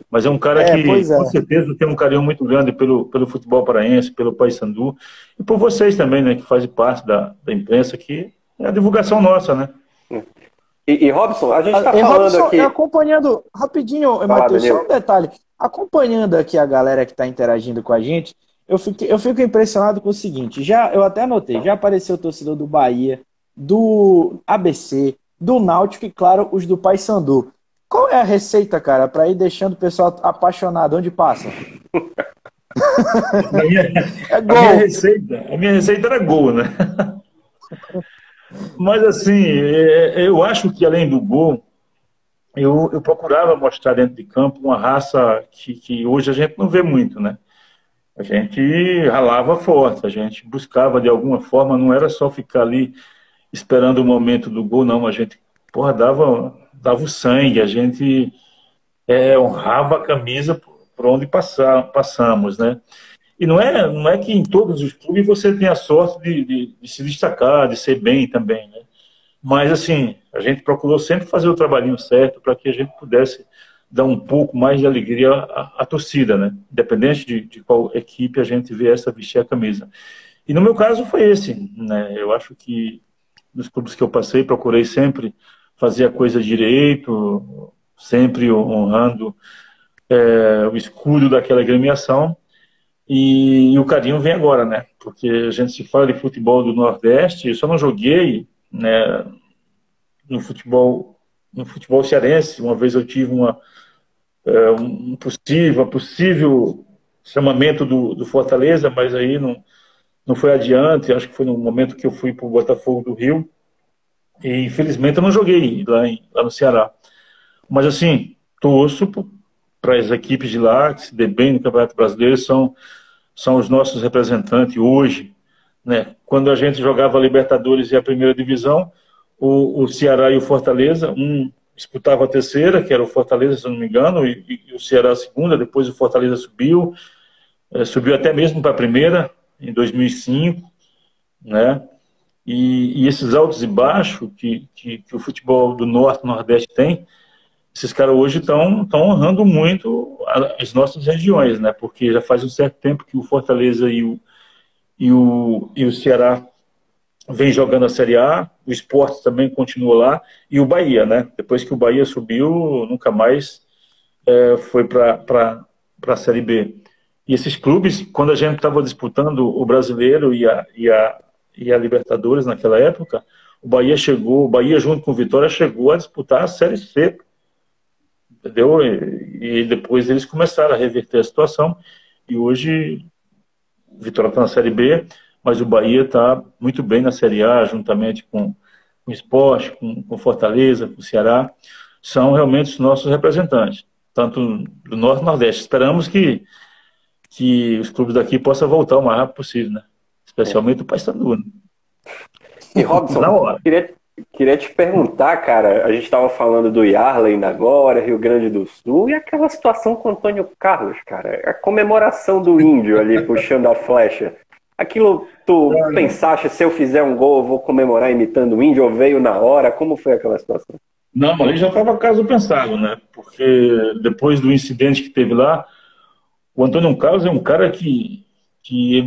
Mas é um cara que, com certeza, tem um carinho muito grande pelo futebol paraense, pelo Paysandu, e por vocês também, né, que fazem parte da imprensa, que é a divulgação nossa, né? E Robson, a gente está falando Robson, aqui... Acompanhando, rapidinho, Matheus, só um detalhe. Acompanhando aqui a galera que está interagindo com a gente, eu fico impressionado com o seguinte, eu até anotei, já apareceu o torcedor do Bahia, do ABC, do Náutico e, claro, os do Paysandu. Qual é a receita, cara, para ir deixando o pessoal apaixonado onde passa? É gol. A minha receita era gol, né? Mas assim, eu acho que além do gol, eu procurava mostrar dentro de campo uma raça que hoje a gente não vê muito, né? A gente ralava forte, a gente buscava de alguma forma, não era só ficar ali esperando o momento do gol, não. A gente, dava o sangue, a gente honrava a camisa por onde passamos, né? E não é que em todos os clubes você tem a sorte de se destacar, de ser bem também, né? Mas, assim, a gente procurou sempre fazer o trabalhinho certo para que a gente pudesse dar um pouco mais de alegria à torcida, né? Independente de qual equipe a gente viesse a vestir a camisa. E no meu caso foi esse, né? Eu acho que nos clubes que eu passei, procurei sempre fazer a coisa direito, sempre honrando o escudo daquela agremiação. E o carinho vem agora, né? Porque a gente se fala de futebol do Nordeste, eu só não joguei, né, no futebol cearense. Uma vez eu tive uma possível chamamento do Fortaleza, mas aí não foi adiante. Acho que foi no momento que eu fui para o Botafogo do Rio. E infelizmente eu não joguei lá no Ceará. Mas assim, torço para as equipes de lá, que se dê bem no Campeonato Brasileiro, são os nossos representantes hoje. Né? Quando a gente jogava a Libertadores e a primeira divisão, o Ceará e o Fortaleza, um disputava a terceira, que era o Fortaleza, se eu não me engano, e o Ceará a segunda, depois o Fortaleza subiu até mesmo para a primeira, em 2005, né? E esses altos e baixos que o futebol do Norte e Nordeste tem, esses caras hoje estão honrando muito as nossas regiões, né? Porque já faz um certo tempo que o Fortaleza e o Ceará vem jogando a Série A, o Sport também continua lá, e o Bahia, né? Depois que o Bahia subiu, nunca mais foi para a Série B. E esses clubes, quando a gente estava disputando o Brasileiro e a Libertadores naquela época, o Bahia junto com o Vitória chegou a disputar a Série C, entendeu? E depois eles começaram a reverter a situação, e hoje o Vitória está na Série B, mas o Bahia está muito bem na Série A, juntamente com o Sport, com Fortaleza, com o Ceará. São realmente os nossos representantes, tanto do Norte e Nordeste. Esperamos que os clubes daqui possam voltar o mais rápido possível, né? Especialmente o Paysandu. Né? E Robson, queria te perguntar, cara, a gente estava falando do Yarley agora, Rio Grande do Sul, e aquela situação com o Antônio Carlos, cara, a comemoração do índio ali puxando a flecha. Aquilo, tu pensaste, se eu fizer um gol, eu vou comemorar imitando o índio, ou veio na hora? Como foi aquela situação? Não, ali já estava caso pensado, né? Porque depois do incidente que teve lá, o Antônio Carlos é um cara que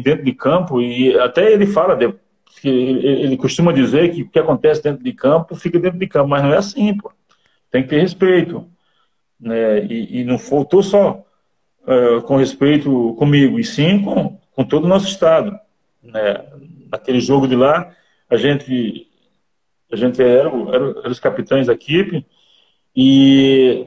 dentro de campo, e até ele fala, que ele costuma dizer que o que acontece dentro de campo, fica dentro de campo, mas não é assim, pô. Tem que ter respeito. Né? E não faltou só com respeito comigo, e sim com todo o nosso estado. Né? Naquele jogo de lá, a gente era os capitães da equipe, e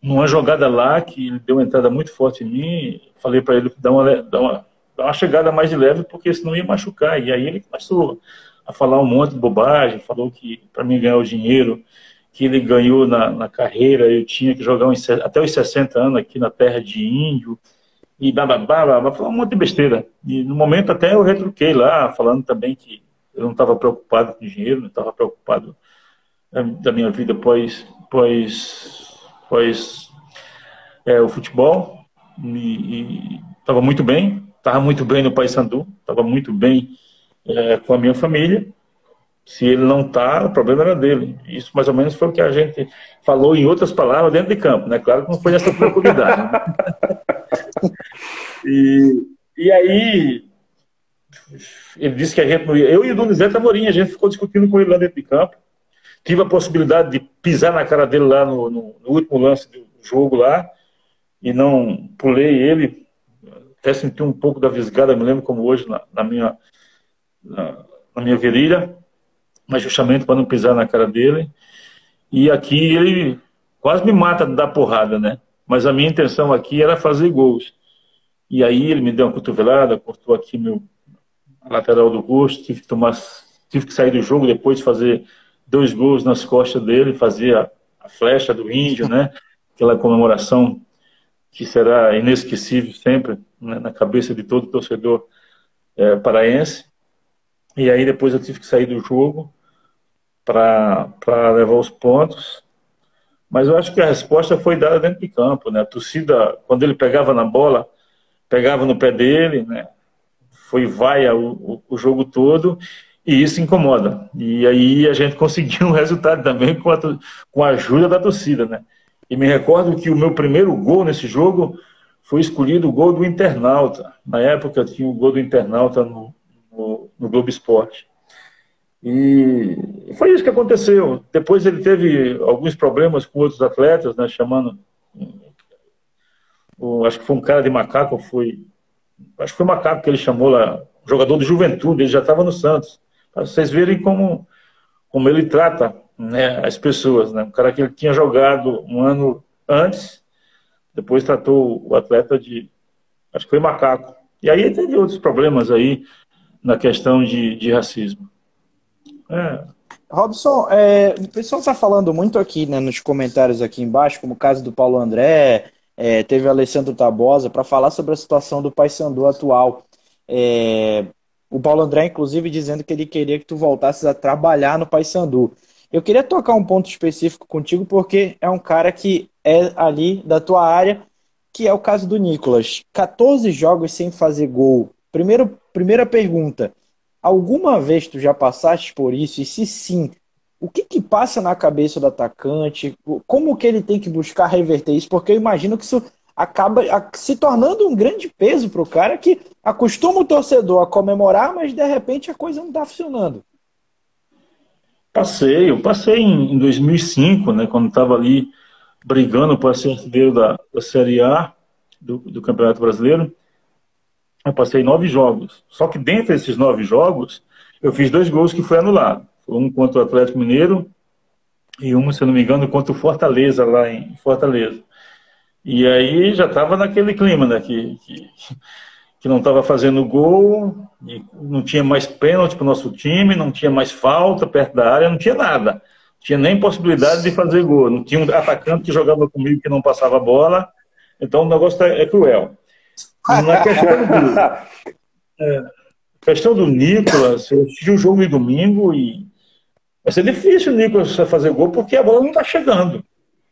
numa jogada lá, que ele deu uma entrada muito forte em mim, falei para ele dar uma chegada mais de leve, porque senão ia machucar. E aí ele começou a falar um monte de bobagem, falou que para mim ganhar o dinheiro que ele ganhou na carreira, eu tinha que jogar até os 60 anos aqui na terra de índio, e falou um monte de besteira. E no momento até eu retruquei lá, falando também que eu não estava preocupado com dinheiro, não estava preocupado da minha vida após o futebol, e estava muito bem no Paysandu, estava muito bem com a minha família. Se ele não está, o problema era dele. Isso mais ou menos foi o que a gente falou em outras palavras dentro de campo, né? Claro que não foi essa tranquilidade. Né? E aí ele disse que a gente não ia. Eu e o Donizete Amorim, a gente ficou discutindo com ele lá dentro de campo. Tive a possibilidade de pisar na cara dele lá no último lance do jogo lá, e não pulei ele. Até senti um pouco da visgada, me lembro como hoje, na minha virilha, mas justamente para não pisar na cara dele. E aqui ele quase me mata de dar porrada, né? Mas a minha intenção aqui era fazer gols. E aí ele me deu uma cotovelada, cortou aqui a lateral do rosto, tive que sair do jogo depois de fazer 2 gols nas costas dele, fazer a flecha do índio, né? Aquela comemoração que será inesquecível sempre, né, na cabeça de todo torcedor paraense. E aí depois eu tive que sair do jogo para levar os pontos. Mas eu acho que a resposta foi dada dentro de campo, né? A torcida, quando ele pegava na bola, pegava no pé dele, né? Foi vaia o jogo todo, e isso incomoda. E aí a gente conseguiu um resultado também com a ajuda da torcida, né? E me recordo que o meu primeiro gol nesse jogo foi escolhido o gol do Internauta. Na época tinha o gol do Internauta no Globo Esporte. E foi isso que aconteceu. Depois ele teve alguns problemas com outros atletas, né, chamando... acho que foi um cara de Macaco, acho que foi Macaco que ele chamou lá, jogador de Juventude, ele já estava no Santos. Para vocês verem como ele trata, né, as pessoas. Né? Um cara que ele tinha jogado um ano antes, depois tratou o atleta Acho que foi macaco. E aí teve outros problemas aí na questão de racismo. Robson, o pessoal está falando muito aqui, né, nos comentários aqui embaixo, como o caso do Paulo André, teve o Alessandro Tabosa, para falar sobre a situação do Paysandu atual. O Paulo André, inclusive, dizendo que ele queria que tu voltasses a trabalhar no Paysandu. Eu queria tocar um ponto específico contigo, porque é um cara que é ali da tua área, que é o caso do Nicolas. 14 jogos sem fazer gol. Primeira pergunta. Alguma vez tu já passaste por isso? E se sim, o que passa na cabeça do atacante? Como que ele tem que buscar reverter isso? Porque eu imagino que isso acaba se tornando um grande peso para o cara que acostuma o torcedor a comemorar, mas de repente a coisa não está funcionando. Eu passei em 2005, né, quando estava ali brigando para ser artilheiro da Série A do Campeonato Brasileiro. Eu passei 9 jogos. Só que dentro desses 9 jogos, eu fiz 2 gols que foi anulado. Um contra o Atlético Mineiro e um, se eu não me engano, contra o Fortaleza, lá em Fortaleza. E aí já estava naquele clima, né? Que não estava fazendo gol, e não tinha mais pênalti para o nosso time, não tinha mais falta perto da área, não tinha nada. Não tinha nem possibilidade de fazer gol. Não tinha um atacante que jogava comigo que não passava a bola. Então o negócio é cruel. Na questão do Nicolas, eu assisti o jogo de domingo e vai ser difícil o Nicolas fazer gol porque a bola não está chegando,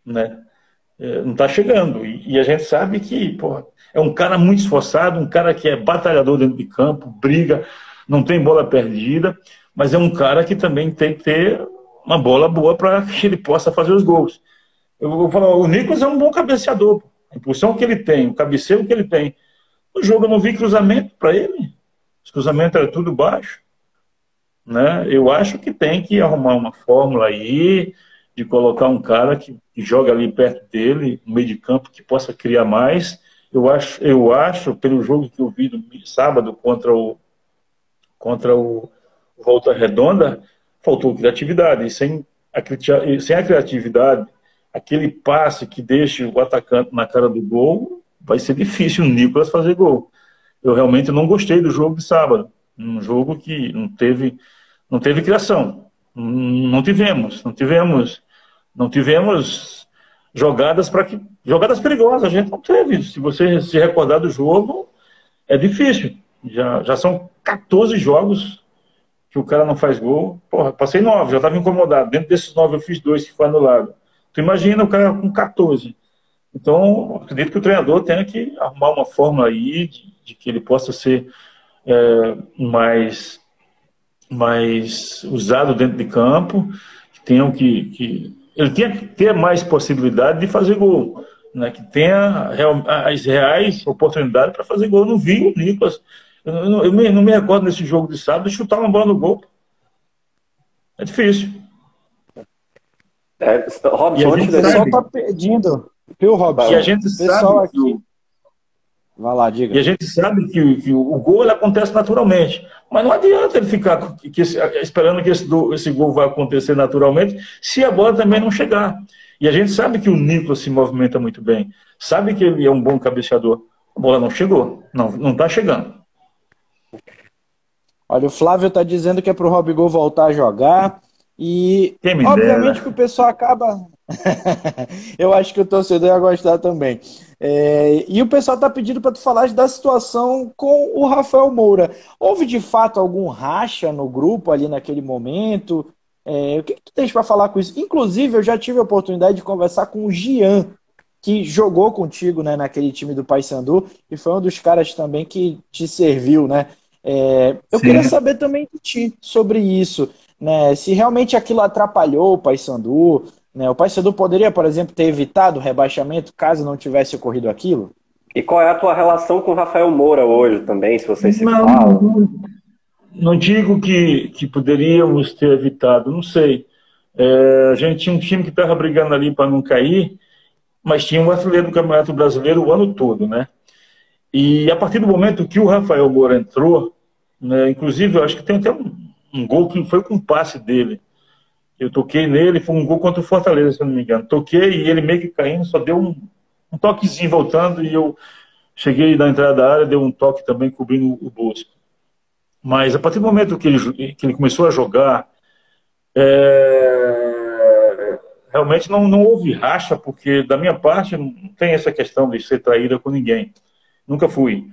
né? Não está chegando. E a gente sabe que é um cara muito esforçado, um cara que é batalhador dentro de campo, briga, não tem bola perdida, mas é um cara que também tem que ter uma bola boa para que ele possa fazer os gols. Eu vou falar, o Nicolas é um bom cabeceador. A impulsão que ele tem, o cabeceio que ele tem. No jogo eu não vi cruzamento para ele. Os cruzamentos eram tudo baixo. Né? Eu acho que tem que arrumar uma fórmula aí de colocar um cara que joga ali perto dele, no meio de campo, que possa criar mais. Eu acho pelo jogo que eu vi no sábado contra o Volta Redonda, faltou criatividade. E sem a criatividade, aquele passe que deixa o atacante na cara do gol, vai ser difícil o Nicolas fazer gol. Eu realmente não gostei do jogo de sábado. Um jogo que não teve criação. Não tivemos jogadas perigosas. A gente não teve. Se você se recordar do jogo, é difícil. Já são 14 jogos que o cara não faz gol. Passei 9, já estava incomodado. Dentro desses 9 eu fiz 2 que foi anulado. Tu imagina o cara com 14. Então, acredito que o treinador tenha que arrumar uma fórmula aí de que ele possa ser mais usado dentro de campo, ele tenha que ter mais possibilidade de fazer gol, né? Que tenha as reais oportunidades para fazer gol. Eu não vi o Nicolas, eu não me recordo nesse jogo de sábado de chutar uma bola no gol. É difícil. Robson, o pessoal está pedindo. Viu, Robson? E a gente sabe aqui. Vai lá, diga. E a gente sabe que o gol ele acontece naturalmente. Mas não adianta ele ficar esperando que esse gol vai acontecer naturalmente se a bola também não chegar. E a gente sabe que o Nicolas se movimenta muito bem. Sabe que ele é um bom cabeceador. A bola não chegou. Não está chegando. Olha, o Flávio está dizendo que é para o Robigol voltar a jogar. E obviamente que o pessoal acaba... Eu acho que o torcedor ia gostar também. E o pessoal está pedindo para tu falar da situação com o Rafael Moura. Houve de fato algum racha no grupo ali naquele momento? O que tu tens para falar com isso? Inclusive, eu já tive a oportunidade de conversar com o Gian, que jogou contigo, né, naquele time do Paysandu, e foi um dos caras também que te serviu, né? Eu queria saber também de ti sobre isso, né? Se realmente aquilo atrapalhou o Paysandu, né? O Paysandu poderia, por exemplo, ter evitado o rebaixamento caso não tivesse ocorrido aquilo? E qual é a tua relação com o Rafael Moura hoje também, se vocês se falam? Não digo que poderíamos ter evitado, não sei. A gente tinha um time que estava brigando ali para não cair, mas tinha um artilheiro do Campeonato Brasileiro o ano todo, né? E a partir do momento que o Rafael Moura entrou, né, inclusive eu acho que tem até um gol que foi com um passe dele. Eu toquei nele, foi um gol contra o Fortaleza, se eu não me engano. Toquei e ele meio que caindo, só deu um toquezinho voltando e eu cheguei na entrada da área, deu um toque também cobrindo o Bosco. Mas a partir do momento que ele começou a jogar, realmente não houve racha, porque da minha parte não tem essa questão de ser traída com ninguém. Nunca fui.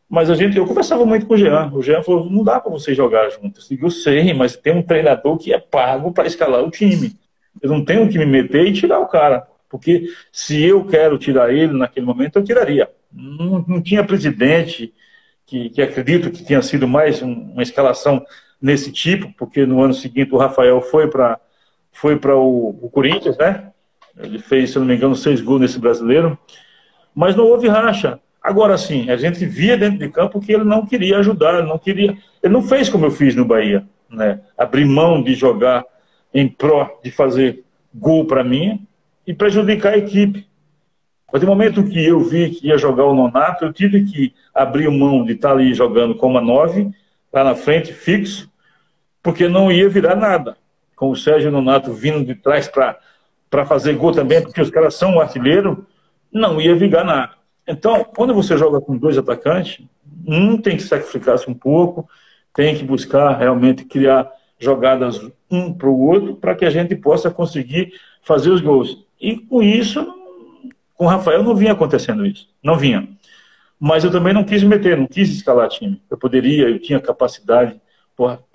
Mas eu conversava muito com o Jean. O Jean falou, não dá para vocês jogar juntos. Eu sei, mas tem um treinador que é pago para escalar o time. Eu não tenho que me meter e tirar o cara. Porque se eu quero tirar ele naquele momento, eu tiraria. Não tinha presidente que acredito que tinha sido mais uma escalação nesse tipo, porque no ano seguinte o Rafael foi para o Corinthians, né? Ele fez, se não me engano, 6 gols nesse brasileiro. Mas não houve racha. Agora sim, a gente via dentro de campo que ele não queria ajudar, ele não fez como eu fiz no Bahia, né? Abrir mão de jogar em pró de fazer gol para mim e prejudicar a equipe. A partir do momento que eu vi que ia jogar o Nonato, eu tive que abrir mão de estar ali jogando como a 9, lá na frente, fixo, porque não ia virar nada. Com o Sérgio e o Nonato vindo de trás para fazer gol também, porque os caras são um artilheiro, não ia virar nada. Então, quando você joga com 2 atacantes, um tem que sacrificar-se um pouco, tem que buscar realmente criar jogadas um para o outro, para que a gente possa conseguir fazer os gols. E com isso, com o Rafael não vinha acontecendo isso, não vinha. Mas eu também não quis meter, não quis escalar time. Eu tinha capacidade,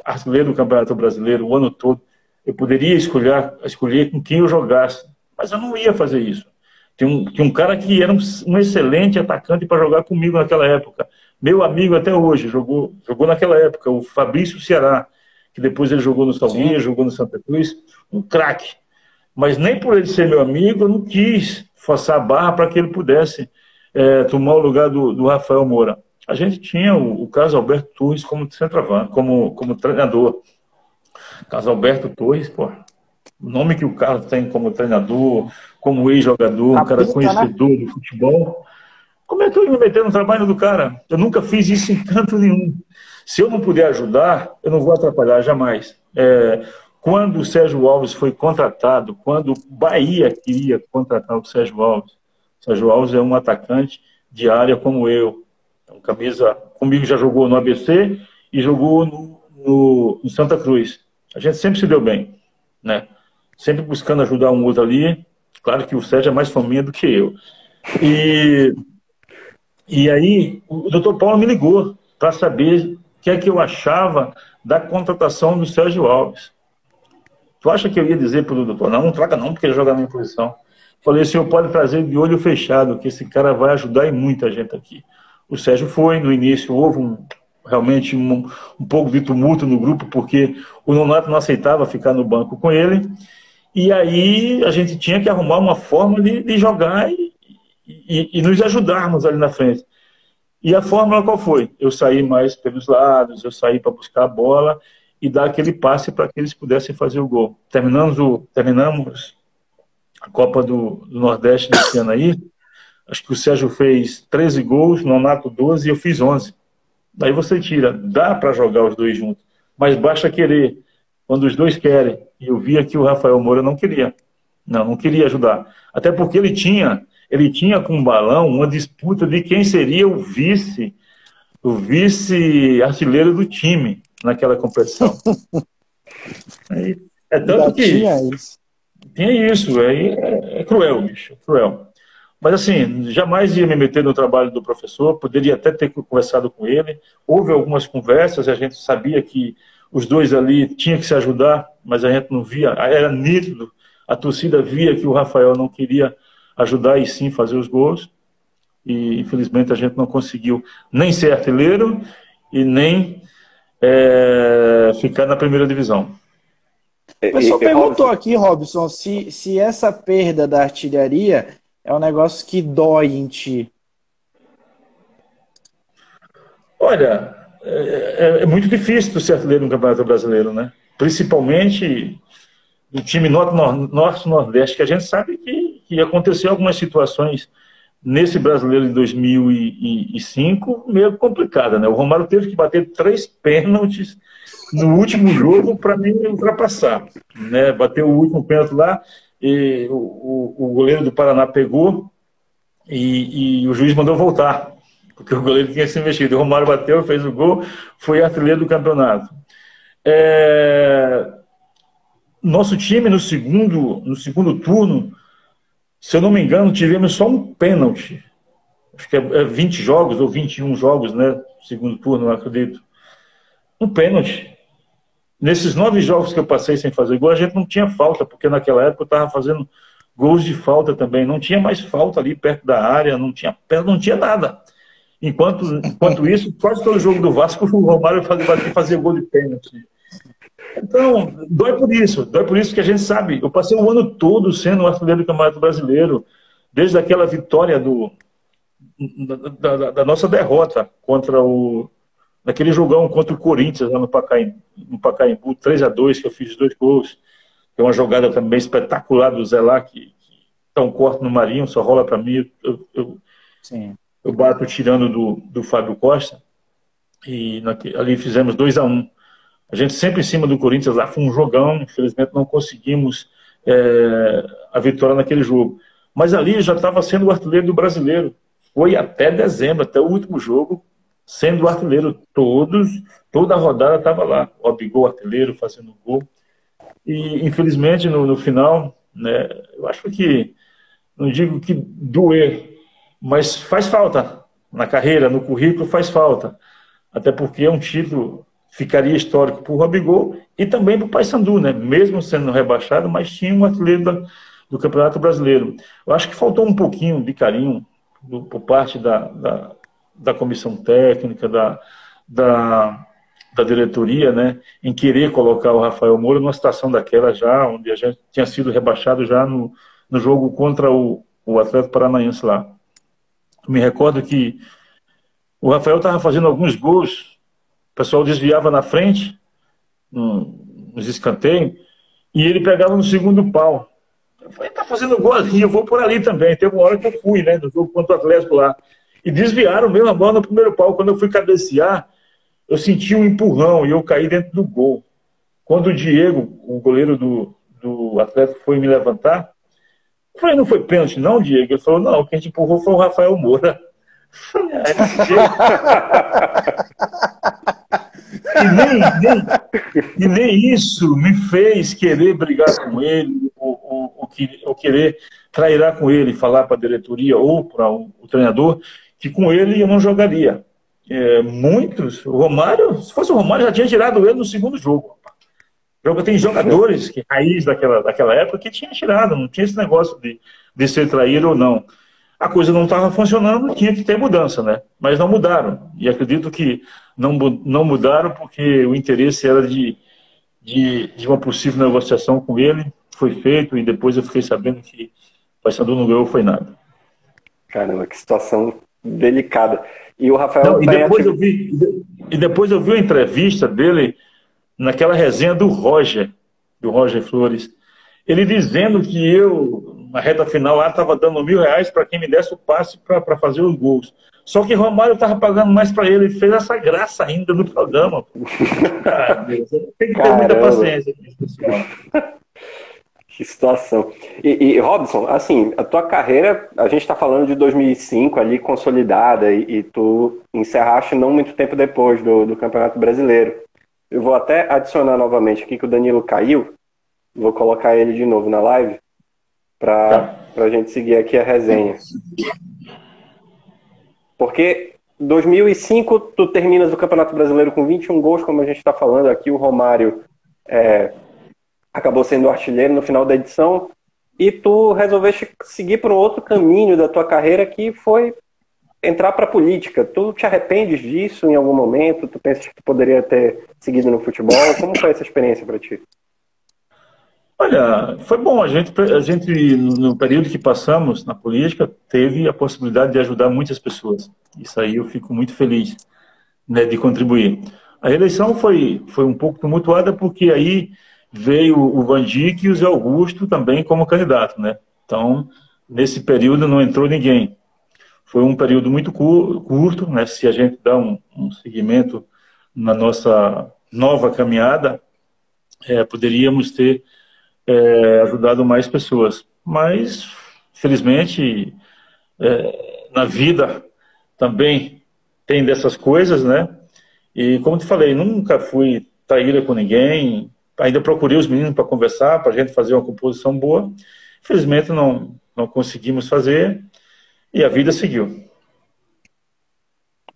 artilheiro do Campeonato Brasileiro o ano todo, eu poderia escolher com quem eu jogasse, mas eu não ia fazer isso. Tinha um cara que era um excelente atacante para jogar comigo naquela época. Meu amigo até hoje, jogou naquela época, o Fabrício Ceará, que depois ele jogou no Salgueiro, jogou no Santa Cruz, um craque. Mas nem por ele ser meu amigo, eu não quis forçar a barra para que ele pudesse tomar o lugar do Rafael Moura. A gente tinha o Carlos Alberto Torres como centroavante, como treinador. Carlos Alberto Torres, pô, o nome que o Carlos tem como treinador, como ex-jogador, um cara conhecedor do futebol. Como é que eu ia me meter no trabalho do cara? Eu nunca fiz isso em canto nenhum. Se eu não puder ajudar, eu não vou atrapalhar jamais. Quando o Sérgio Alves foi contratado, quando o Bahia queria contratar o Sérgio Alves é um atacante de área como eu. Comigo já jogou no ABC e jogou no Santa Cruz. A gente sempre se deu bem, né? Sempre buscando ajudar um outro ali. Claro que o Sérgio é mais fominha do que eu. E aí, o doutor Paulo me ligou para saber o que é que eu achava da contratação do Sérgio Alves. Tu acha que eu ia dizer para o doutor, não traga não, porque ele joga na minha posição. Falei, o senhor pode trazer de olho fechado, que esse cara vai ajudar em muita gente aqui. O Sérgio foi, no início houve realmente um pouco de tumulto no grupo, porque o Nonato não aceitava ficar no banco com ele, e aí a gente tinha que arrumar uma forma de jogar e nos ajudarmos ali na frente. E a fórmula qual foi? Eu saí mais pelos lados, eu saí para buscar a bola e dar aquele passe para que eles pudessem fazer o gol. Terminamos a Copa do Nordeste desse ano aí, acho que o Sérgio fez 13 gols, Nonato 12 e eu fiz 11. Daí você tira, dá para jogar os dois juntos, mas basta querer. Quando os dois querem, e eu via que o Rafael Moura não queria. Não queria ajudar. Até porque ele tinha com o Balão uma disputa de quem seria o vice-artilheiro do time naquela competição. Tanto que tinha isso. É cruel, bicho, cruel. Mas assim, jamais ia me meter no trabalho do professor, poderia até ter conversado com ele. Houve algumas conversas, a gente sabia que os dois ali tinham que se ajudar, mas a gente não via, era nítido, a torcida via que o Rafael não queria ajudar e sim fazer os gols, e infelizmente a gente não conseguiu nem ser artilheiro e nem ficar na primeira divisão. O pessoal perguntou aqui, Robson, se essa perda da artilharia é um negócio que dói em ti. Olha, é muito difícil ser artilheiro no Campeonato Brasileiro, né? Principalmente do time Norte-Nordeste, que a gente sabe que aconteceu algumas situações nesse brasileiro de 2005 meio complicada, né? O Romário teve que bater 3 pênaltis no último jogo para me ultrapassar, né? Bateu o último pênalti lá, e o goleiro do Paraná pegou e o juiz mandou voltar. porque o goleiro tinha se mexido. O Romário bateu, fez o gol, foi artilheiro do campeonato. Nosso time, no segundo turno, se eu não me engano, tivemos só um pênalti. Acho que é 20 jogos ou 21 jogos, né? Segundo turno, eu acredito. Um pênalti. Nesses 9 jogos que eu passei sem fazer gol, a gente não tinha falta, porque naquela época eu estava fazendo gols de falta também. Não tinha mais falta ali perto da área, não tinha nada. Enquanto isso, quase todo jogo do Vasco, o Romário fazia gol de pênalti. Então, dói por isso que a gente sabe. Eu passei o ano todo sendo o artilheiro do Campeonato Brasileiro, desde aquela vitória da nossa derrota naquele jogão contra o Corinthians, lá no Pacaembu, 3-2, que eu fiz 2 gols. Tem uma jogada também espetacular do Zé lá, que dá um corte no Marinho, só rola para mim, eu bato tirando do Fábio Costa, e ali fizemos 2-1. A gente sempre em cima do Corinthians, lá foi um jogão, infelizmente não conseguimos a vitória naquele jogo. Mas ali já estava sendo o artilheiro do Brasileiro. Foi até dezembro, até o último jogo, sendo o artilheiro. Toda a rodada estava lá. O Gabigol, artilheiro, fazendo gol. E infelizmente no final, né, eu acho que, não digo que doer, mas faz falta na carreira, no currículo faz falta. Até porque é um título ficaria histórico para o Gabigol e também para o Paysandu, né? Mesmo sendo rebaixado, mas tinha um artilheiro do Campeonato Brasileiro. Eu acho que faltou um pouquinho de carinho por parte da comissão técnica, da diretoria, né? Em querer colocar o Rafael Moura numa situação daquela já, onde a gente tinha sido rebaixado já no jogo contra o Atlético Paranaense lá. Eu me recordo que o Rafael estava fazendo alguns gols, o pessoal desviava na frente, nos escanteios, e ele pegava no segundo pau. Eu falei, tá fazendo gol ali, eu vou por ali também. Teve uma hora que eu fui, né, no jogo contra o Atlético lá. E desviaram mesmo a bola no primeiro pau. Quando eu fui cabecear, eu senti um empurrão e eu caí dentro do gol. Quando o Diego, o goleiro do Atlético, foi me levantar, eu falei, não foi pênalti não, Diego? Ele falou, não, quem te empurrou foi o Rafael Moura. E nem isso me fez querer brigar com ele, ou querer trairar com ele, falar para a diretoria ou para o treinador que com ele eu não jogaria. Muitos, o Romário, se fosse o Romário, já tinha tirado ele no segundo jogo. Tem jogadores que raiz daquela época que tinha tirado, não tinha esse negócio de ser traído ou não. A coisa não estava funcionando, tinha que ter mudança, né? Mas não mudaram. E acredito que não mudaram porque o interesse era de uma possível negociação com ele. Foi feito e depois eu fiquei sabendo que o Paysandu não ganhou, foi nada. Caramba, que situação delicada. E o Rafael... Não, e depois eu vi a entrevista dele naquela resenha do Roger Flores. Ele dizendo que eu, na reta final lá, estava dando R$1.000 para quem me desse o passe para fazer os gols. Só que Romário estava pagando mais para ele. Ele fez essa graça ainda no programa. Ah, Deus, tem que ter muita paciência com isso, pessoal. Que situação. E Robson, assim, a tua carreira, a gente está falando de 2005 ali, consolidada, e tu encerraste não muito tempo depois do Campeonato Brasileiro. Eu vou até adicionar novamente aqui que o Danilo caiu. Vou colocar ele de novo na live para a gente seguir aqui a resenha. Porque 2005 tu terminas o Campeonato Brasileiro com 21 gols, como a gente está falando aqui. O Romário acabou sendo artilheiro no final da edição. E tu resolveste seguir por um outro caminho da tua carreira, que foi entrar para a política. Tu te arrependes disso em algum momento? Tu pensas que tu poderia ter seguido no futebol? Como foi essa experiência para ti? Olha, foi bom. A gente, no período que passamos na política, teve a possibilidade de ajudar muitas pessoas. Isso aí eu fico muito feliz, né, de contribuir. A eleição foi um pouco tumultuada, porque aí veio o Vandic e o Zé Augusto também como candidato, né? Então, nesse período não entrou ninguém. Foi um período muito curto, né? Se a gente dá um seguimento na nossa nova caminhada, poderíamos ter ajudado mais pessoas. Mas, felizmente, na vida também tem dessas coisas, né? E como te falei, nunca fui traíra com ninguém, ainda procurei os meninos para conversar, para a gente fazer uma composição boa. Infelizmente não conseguimos fazer e a vida seguiu.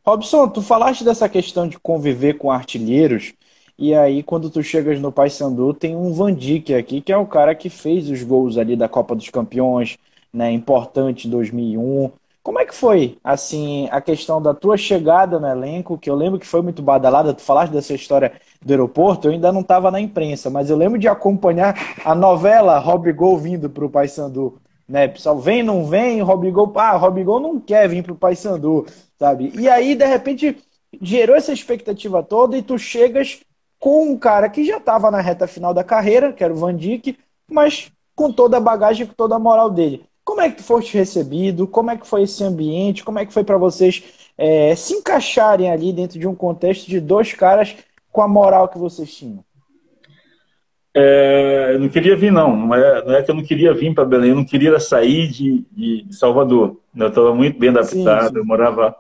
Robson, tu falaste dessa questão de conviver com artilheiros, e aí quando tu chegas no Paysandu tem um Van Dijk aqui, que é o cara que fez os gols ali da Copa dos Campeões, né, importante em 2001. Como é que foi, assim, a questão da tua chegada no elenco, que eu lembro que foi muito badalada, tu falaste dessa história do aeroporto, eu ainda não estava na imprensa, mas eu lembro de acompanhar a novela Robigol vindo para o Paysandu, né, pessoal, vem, não vem, Robigol não quer vir para o Paysandu, sabe? E aí, de repente, gerou essa expectativa toda e tu chegas com um cara que já estava na reta final da carreira, que era o Van Dijk, mas com toda a bagagem, com toda a moral dele. Como é que tu foste recebido? Como é que foi esse ambiente? Como é que foi para vocês se encaixarem ali dentro de um contexto de dois caras com a moral que vocês tinham? Eu não queria vir, não é que eu não queria vir para Belém, eu não queria sair de Salvador. Eu estava muito bem adaptado, sim. Eu morava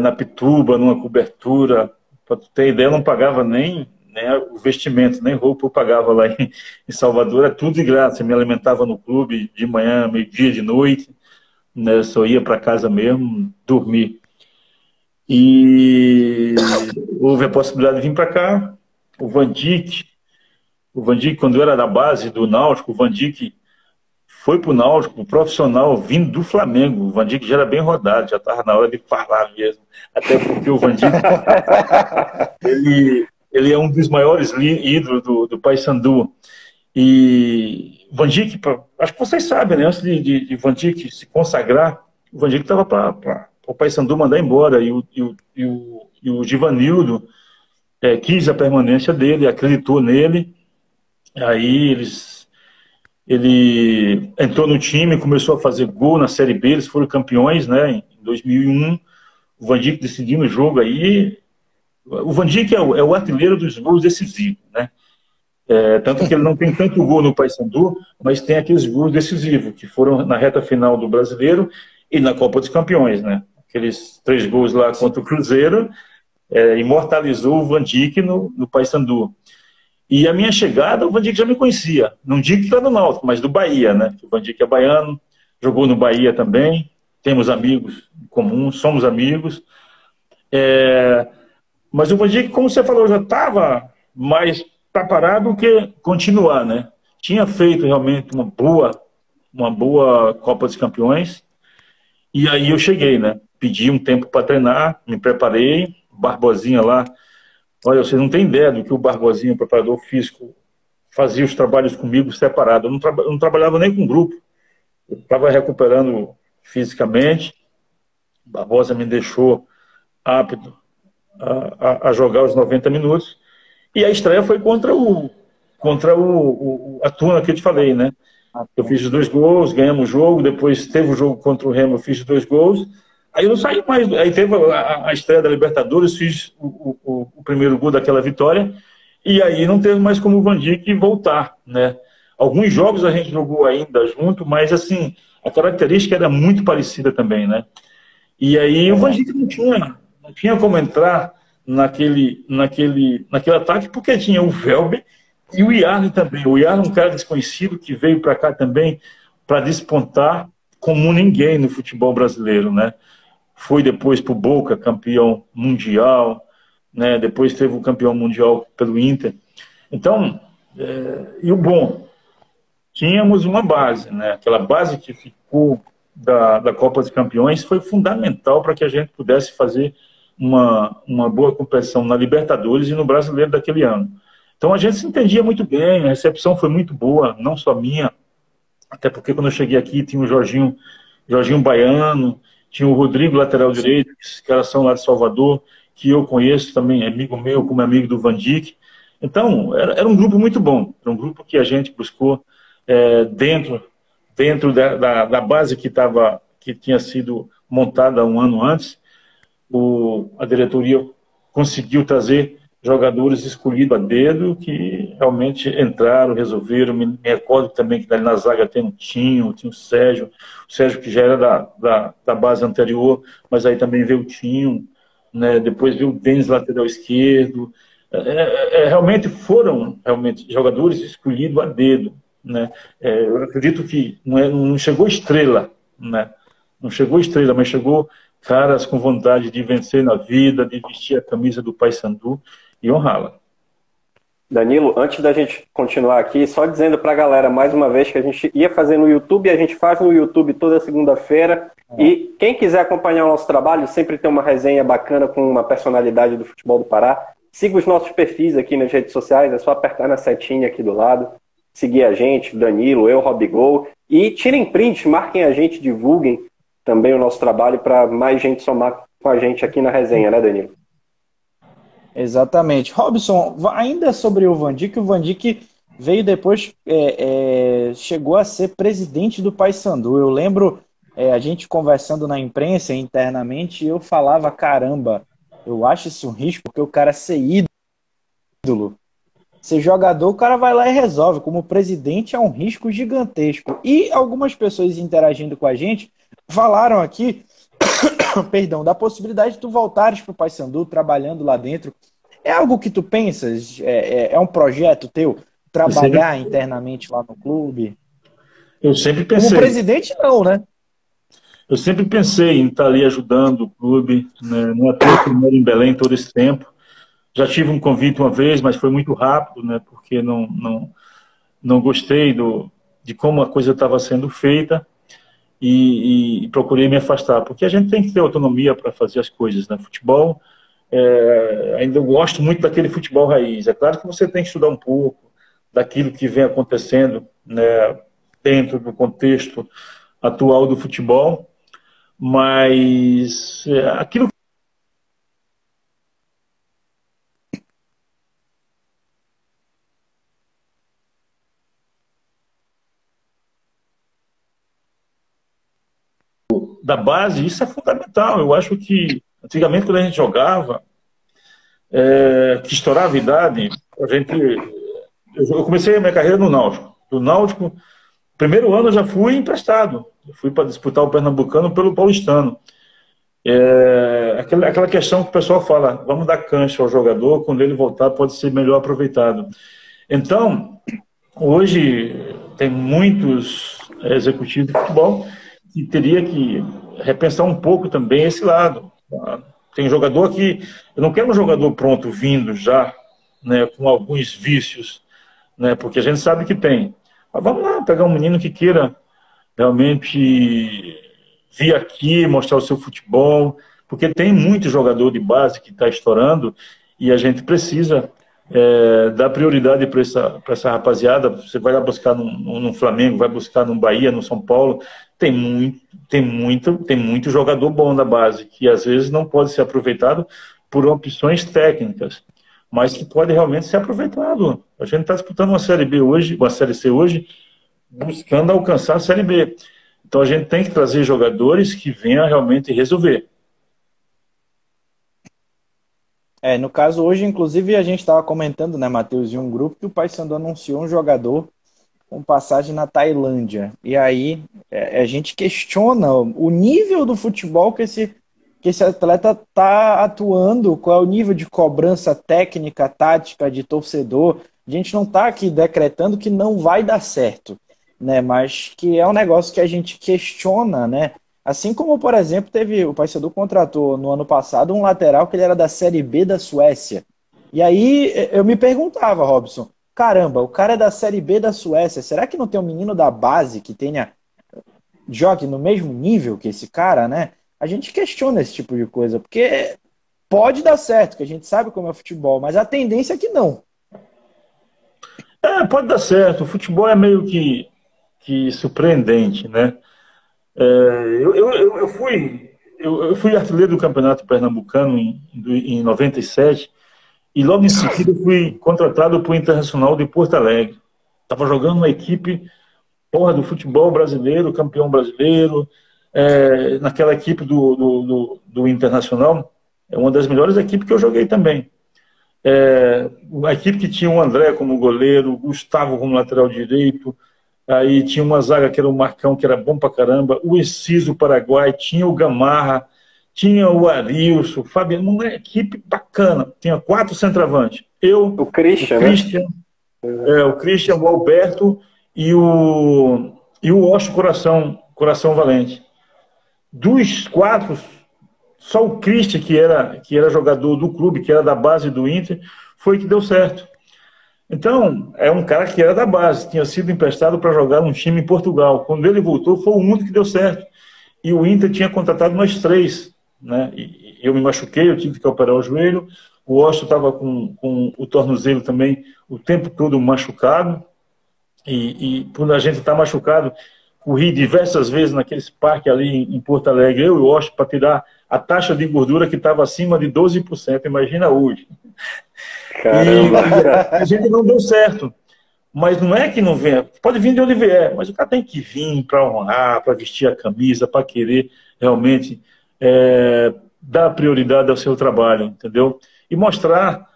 na Pituba, numa cobertura. Para tu ter ideia, eu não pagava nem o vestimento, nem roupa eu pagava lá em Salvador, é tudo de graça. Eu me alimentava no clube de manhã, meio-dia, de noite, né? Eu só ia para casa mesmo, dormir. E houve a possibilidade de vir para cá. O Van Dijk, quando eu era da base do Náutico, o Van Dijk foi para o Náutico, profissional, vindo do Flamengo. O Van Dijk já era bem rodado, já estava na hora de falar mesmo. Até porque o Van Dijk, ele é um dos maiores ídolos do Paysandu. E o Van Dijk, acho que vocês sabem, né? Antes de Van Dijk se consagrar, o Van Dijk estava para o Paysandu mandar embora. E o Givanildo quis a permanência dele, acreditou nele. Aí ele entrou no time, começou a fazer gol na Série B, eles foram campeões, né? Em 2001. O Van Dijk decidiu no jogo aí. O Van Dijk é o artilheiro dos gols decisivos, né? Tanto que ele não tem tanto gol no Paysandu, mas tem aqueles gols decisivos, que foram na reta final do Brasileiro e na Copa dos Campeões, né? Aqueles 3 gols lá contra o Cruzeiro, imortalizou o Van Dijk no Paysandu. E a minha chegada, o Van Dijk já me conhecia. Não digo que está no Náutico, mas do Bahia, né? O Van Dijk é baiano, jogou no Bahia também, temos amigos em comum, somos amigos. Mas o Van Dijk, como você falou, já estava mais preparado que continuar, né? Tinha feito realmente uma boa Copa dos Campeões. E aí eu cheguei, né? Pedi um tempo para treinar, me preparei, Barbosinha lá. Olha, vocês não têm ideia do que o Barbosinha, o preparador físico, fazia os trabalhos comigo separado. Eu não trabalhava nem com grupo. Eu estava recuperando fisicamente. Barbosa me deixou apto a jogar os 90 minutos. E a estreia foi contra a Tuna que eu te falei, né? Eu fiz os 2 gols, ganhamos o jogo, depois teve o jogo contra o Remo, eu fiz os 2 gols. Aí eu não saí mais. Aí teve a estreia da Libertadores, fiz o primeiro gol daquela vitória, e aí não teve mais como o Van Dijk voltar, né? Alguns jogos a gente jogou ainda junto, mas assim, a característica era muito parecida também, né? E aí o Van Dijk não tinha como entrar naquele ataque, porque tinha o Welber e o Yarley também. O Yarley é um cara desconhecido que veio para cá também para despontar como ninguém no futebol brasileiro, né? Foi depois para o Boca, campeão mundial, né? Depois teve o campeão mundial pelo Inter. Então, e o bom, tínhamos uma base, né? Aquela base que ficou da Copa dos Campeões foi fundamental para que a gente pudesse fazer uma boa competição na Libertadores e no Brasileiro daquele ano. Então a gente se entendia muito bem, a recepção foi muito boa, não só minha, até porque quando eu cheguei aqui tinha o Jorginho Baiano, tinha o Rodrigo, lateral direito, que era lá de Salvador, que eu conheço também, amigo meu, como amigo do Van Dijk. Então, era um grupo muito bom, era um grupo que a gente buscou dentro da base que tinha sido montada um ano antes. A diretoria conseguiu trazer jogadores escolhidos a dedo que realmente entraram, resolveram. Me recordo também que na zaga tem o Tinho o Sérgio que já era da base anterior, mas aí também veio o Tinho. né? Depois veio o Denis, lateral esquerdo. Realmente foram jogadores escolhidos a dedo, né? Eu acredito que não chegou estrela, né? Não chegou estrela, mas chegou caras com vontade de vencer na vida, de vestir a camisa do Paysandu e honrá-la. Danilo, antes da gente continuar aqui, só dizendo para a galera mais uma vez que a gente ia fazer no YouTube, a gente faz no YouTube toda segunda-feira. E quem quiser acompanhar o nosso trabalho, sempre tem uma resenha bacana com uma personalidade do futebol do Pará. Siga os nossos perfis aqui nas redes sociais, é só apertar na setinha aqui do lado, seguir a gente, Danilo, eu, Robigol, e tirem print, marquem a gente, divulguem também o nosso trabalho para mais gente somar com a gente aqui na resenha, né, Danilo? Exatamente. Robson, ainda sobre o Van Dijk veio depois, chegou a ser presidente do Paysandu. Eu lembro a gente conversando na imprensa internamente, eu falava, caramba, eu acho isso um risco, porque o cara ser ídolo, ser jogador, o cara vai lá e resolve. Como presidente é um risco gigantesco. E algumas pessoas interagindo com a gente falaram aqui perdão, da possibilidade de tu voltares para o Paysandu, trabalhando lá dentro. É algo que tu pensas? É um projeto teu? Trabalhar internamente lá no clube? Eu sempre pensei. Como presidente, não, né? Eu sempre pensei em estar ali ajudando o clube, né? Não é toa que eu moro em Belém todo esse tempo. Já tive um convite uma vez, mas foi muito rápido, né? Porque não gostei de como a coisa estava sendo feita. E procurei me afastar, porque a gente tem que ter autonomia para fazer as coisas, né? Futebol, ainda eu gosto muito daquele futebol raiz. É claro que você tem que estudar um pouco daquilo que vem acontecendo, né, dentro do contexto atual do futebol, mas aquilo da base, isso é fundamental. Eu acho que antigamente, quando a gente jogava, que estourava a idade, eu comecei a minha carreira no Náutico. Do Náutico, primeiro ano eu já fui emprestado. Eu fui para disputar o Pernambucano pelo Paulistano. Aquela questão que o pessoal fala, vamos dar cancha ao jogador, quando ele voltar pode ser melhor aproveitado. Então, hoje tem muitos executivos de futebol que teria que repensar um pouco também esse lado. Tem jogador que... Eu não quero um jogador pronto, vindo já, né, com alguns vícios, né, porque a gente sabe que tem. Mas vamos lá, pegar um menino que queira realmente vir aqui, mostrar o seu futebol, porque tem muito jogador de base que está estourando e a gente precisa dar prioridade para essa rapaziada. Você vai lá buscar no Flamengo, vai buscar no Bahia, no São Paulo, tem muito jogador bom na base, que às vezes não pode ser aproveitado por opções técnicas, mas que pode realmente ser aproveitado. A gente está disputando uma Série B hoje, uma Série C hoje, buscando alcançar a Série B. Então a gente tem que trazer jogadores que venham realmente resolver. No caso, hoje, inclusive, a gente estava comentando, né, Matheus, em um grupo, que o Paysandu anunciou um jogador com passagem na Tailândia. E aí a gente questiona o nível do futebol que esse atleta está atuando, qual é o nível de cobrança técnica, tática, de torcedor. A gente não está aqui decretando que não vai dar certo, né, mas que é um negócio que a gente questiona, né? Assim como, por exemplo, o Paysandu contratou no ano passado um lateral que ele era da Série B da Suécia. E aí eu me perguntava, Robson, caramba, o cara é da Série B da Suécia, será que não tem um menino da base que jogue no mesmo nível que esse cara, né? A gente questiona esse tipo de coisa, porque pode dar certo, que a gente sabe como é o futebol, mas a tendência é que não. Pode dar certo. O futebol é meio que surpreendente, né? Eu fui artilheiro do Campeonato Pernambucano em 97 e logo em seguida fui contratado para o Internacional de Porto Alegre. Estava jogando uma equipe do futebol brasileiro, campeão brasileiro, naquela equipe do Internacional, é uma das melhores equipes que eu joguei também. A equipe que tinha o André como goleiro, o Gustavo como lateral direito, aí tinha uma zaga que era o Marcão, que era bom pra caramba, o Enciso Paraguai, tinha o Gamarra, tinha o Arilson, o Fabiano, uma equipe bacana. Tinha 4 centroavantes. Eu, O Christian, o Christian, o Alberto e o Osso Coração Valente. Dos 4, só o Christian, que era jogador do clube, que era da base do Inter, foi que deu certo. Então, é um cara que era da base, tinha sido emprestado para jogar num time em Portugal. Quando ele voltou, foi o único que deu certo. E o Inter tinha contratado nós 3, né? E eu me machuquei, eu tive que operar o joelho. O Osto estava com o tornozelo também o tempo todo machucado. E quando a gente está machucado, corri diversas vezes naqueles parques ali em Porto Alegre, eu e o Osto, para tirar a taxa de gordura que estava acima de 12%. Imagina hoje. Caramba. E a gente não deu certo. Mas não é que não venha. Pode vir de onde vier, mas o cara tem que vir para honrar, para vestir a camisa, para querer realmente dar prioridade ao seu trabalho, entendeu? E mostrar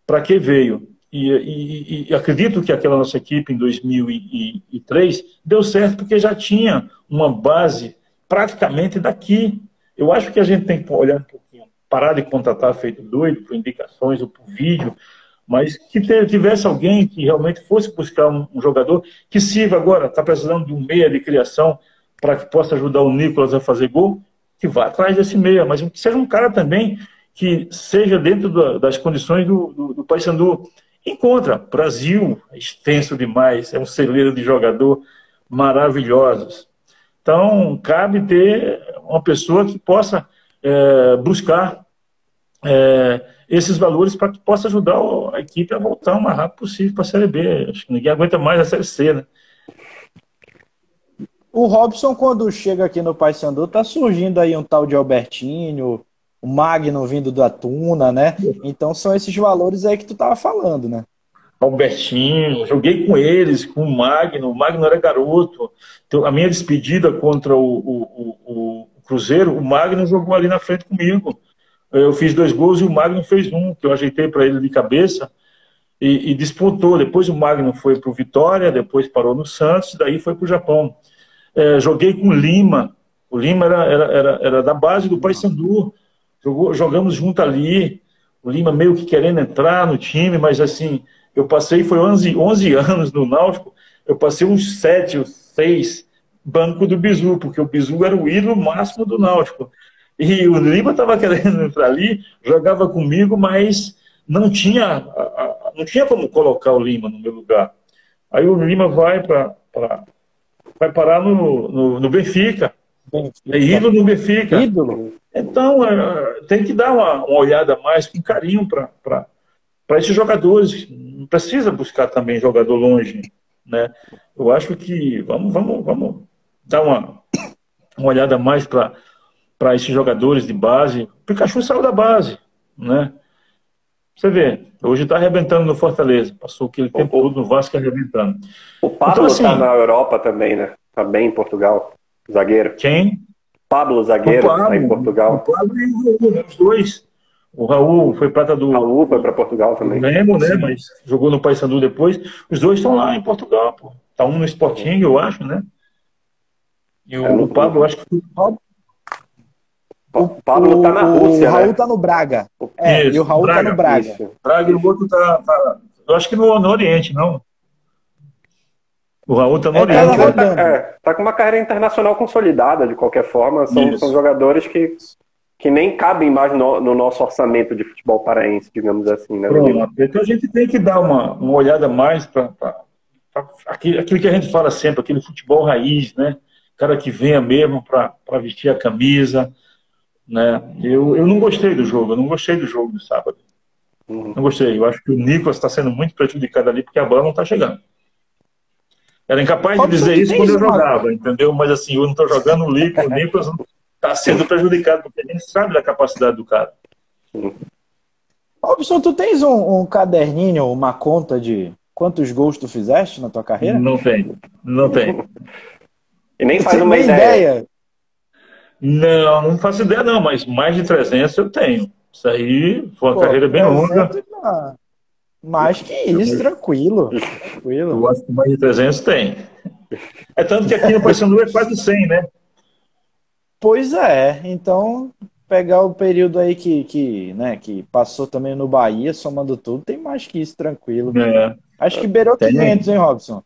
para que veio. E acredito que aquela nossa equipe em 2003 deu certo porque já tinha uma base praticamente daqui. Eu acho que a gente tem que olhar um pouquinho, parar de contratar feito doido por indicações ou por vídeo, mas que tivesse alguém que realmente fosse buscar um jogador que sirva agora, está precisando de um meia de criação para que possa ajudar o Nicolas a fazer gol, que vá atrás desse meia, mas que seja um cara também que seja dentro das condições do Paysandu. Encontra, Brasil é extenso demais, é um celeiro de jogador maravilhosos. Então, cabe ter uma pessoa que possa buscar esses valores para que possa ajudar a equipe a voltar o mais rápido possível para a Série B. Acho que ninguém aguenta mais a Série C, né? O Robson, quando chega aqui no Paysandu, tá surgindo aí um tal de Albertinho, o Magno vindo da Tuna, né? Então são esses valores aí que tu tava falando, né? Albertinho, joguei com eles, com o Magno era garoto. Então, a minha despedida contra o Cruzeiro, o Magno jogou ali na frente comigo. Eu fiz 2 gols e o Magno fez um, que eu ajeitei para ele de cabeça e despontou. Depois o Magno foi para o Vitória, depois parou no Santos, daí foi para o Japão. Joguei com o Lima. O Lima era da base do Paysandu. Jogamos junto ali. O Lima meio que querendo entrar no time, mas assim, eu passei, foi 11 anos no Náutico, eu passei uns 7 ou 6 banco do Bizu, porque o Bizu era o ídolo máximo do Náutico. E o Lima estava querendo entrar ali, jogava comigo, mas não tinha como colocar o Lima no meu lugar. Aí o Lima vai parar no Benfica. É ídolo no Benfica. Ídolo? Então, tem que dar uma olhada mais com carinho para esses jogadores. Não precisa buscar também jogador longe, né? Eu acho que vamos dar uma olhada mais para esses jogadores de base. O Pikachu saiu da base, né? Você vê, hoje está arrebentando no Fortaleza. Passou aquele tempo todo no Vasco arrebentando. O Pablo então, assim, tá na Europa também, né? Tá bem em Portugal. Zagueiro. Quem? Pablo, zagueiro, tá em Portugal. O Pablo e o Raul, né? Os dois. O Raul foi prata do... Raul foi para Portugal também. Remo, né? Mas jogou no Paysandu depois. Os dois estão lá em Portugal, pô. Tá um no Sporting, eu acho, né? E o Pablo, eu acho que... O Pablo tá na Rússia, o Raul né? tá no Braga. Isso, E o Raul Braga, tá no Braga. Isso. Braga e o outro tá... Eu acho que no Oriente, não. O Raul tá no Oriente. tá rodando. Tá com uma carreira internacional consolidada, de qualquer forma. São jogadores que nem cabem mais no nosso orçamento de futebol paraense, digamos assim, né? Pronto. Então a gente tem que dar uma olhada mais para aquilo que a gente fala sempre, aquele futebol raiz, né? O cara que venha mesmo para vestir a camisa, né? Eu não gostei do jogo, do sábado. Não gostei. Eu acho que o Nicolas está sendo muito prejudicado ali porque a bola não está chegando. Era incapaz de dizer isso quando eu jogava, entendeu? Mas assim, eu não estou jogando o Nicolas está sendo prejudicado, porque a gente sabe da capacidade do cara. Robson, tu tens um caderninho, uma conta de quantos gols tu fizeste na tua carreira? Não tem. E nem faz uma ideia. Não faço ideia não, mas mais de 300 eu tenho. Isso aí foi uma carreira bem longa. Mais que isso, tranquilo. Eu acho que mais de 300 tem. É tanto que aqui no Paysandu é quase 100, né? Pois é, então pegar o período aí né, que passou também no Bahia, somando tudo, tem mais que isso, tranquilo. É, Acho que beirou 500, hein, Robson?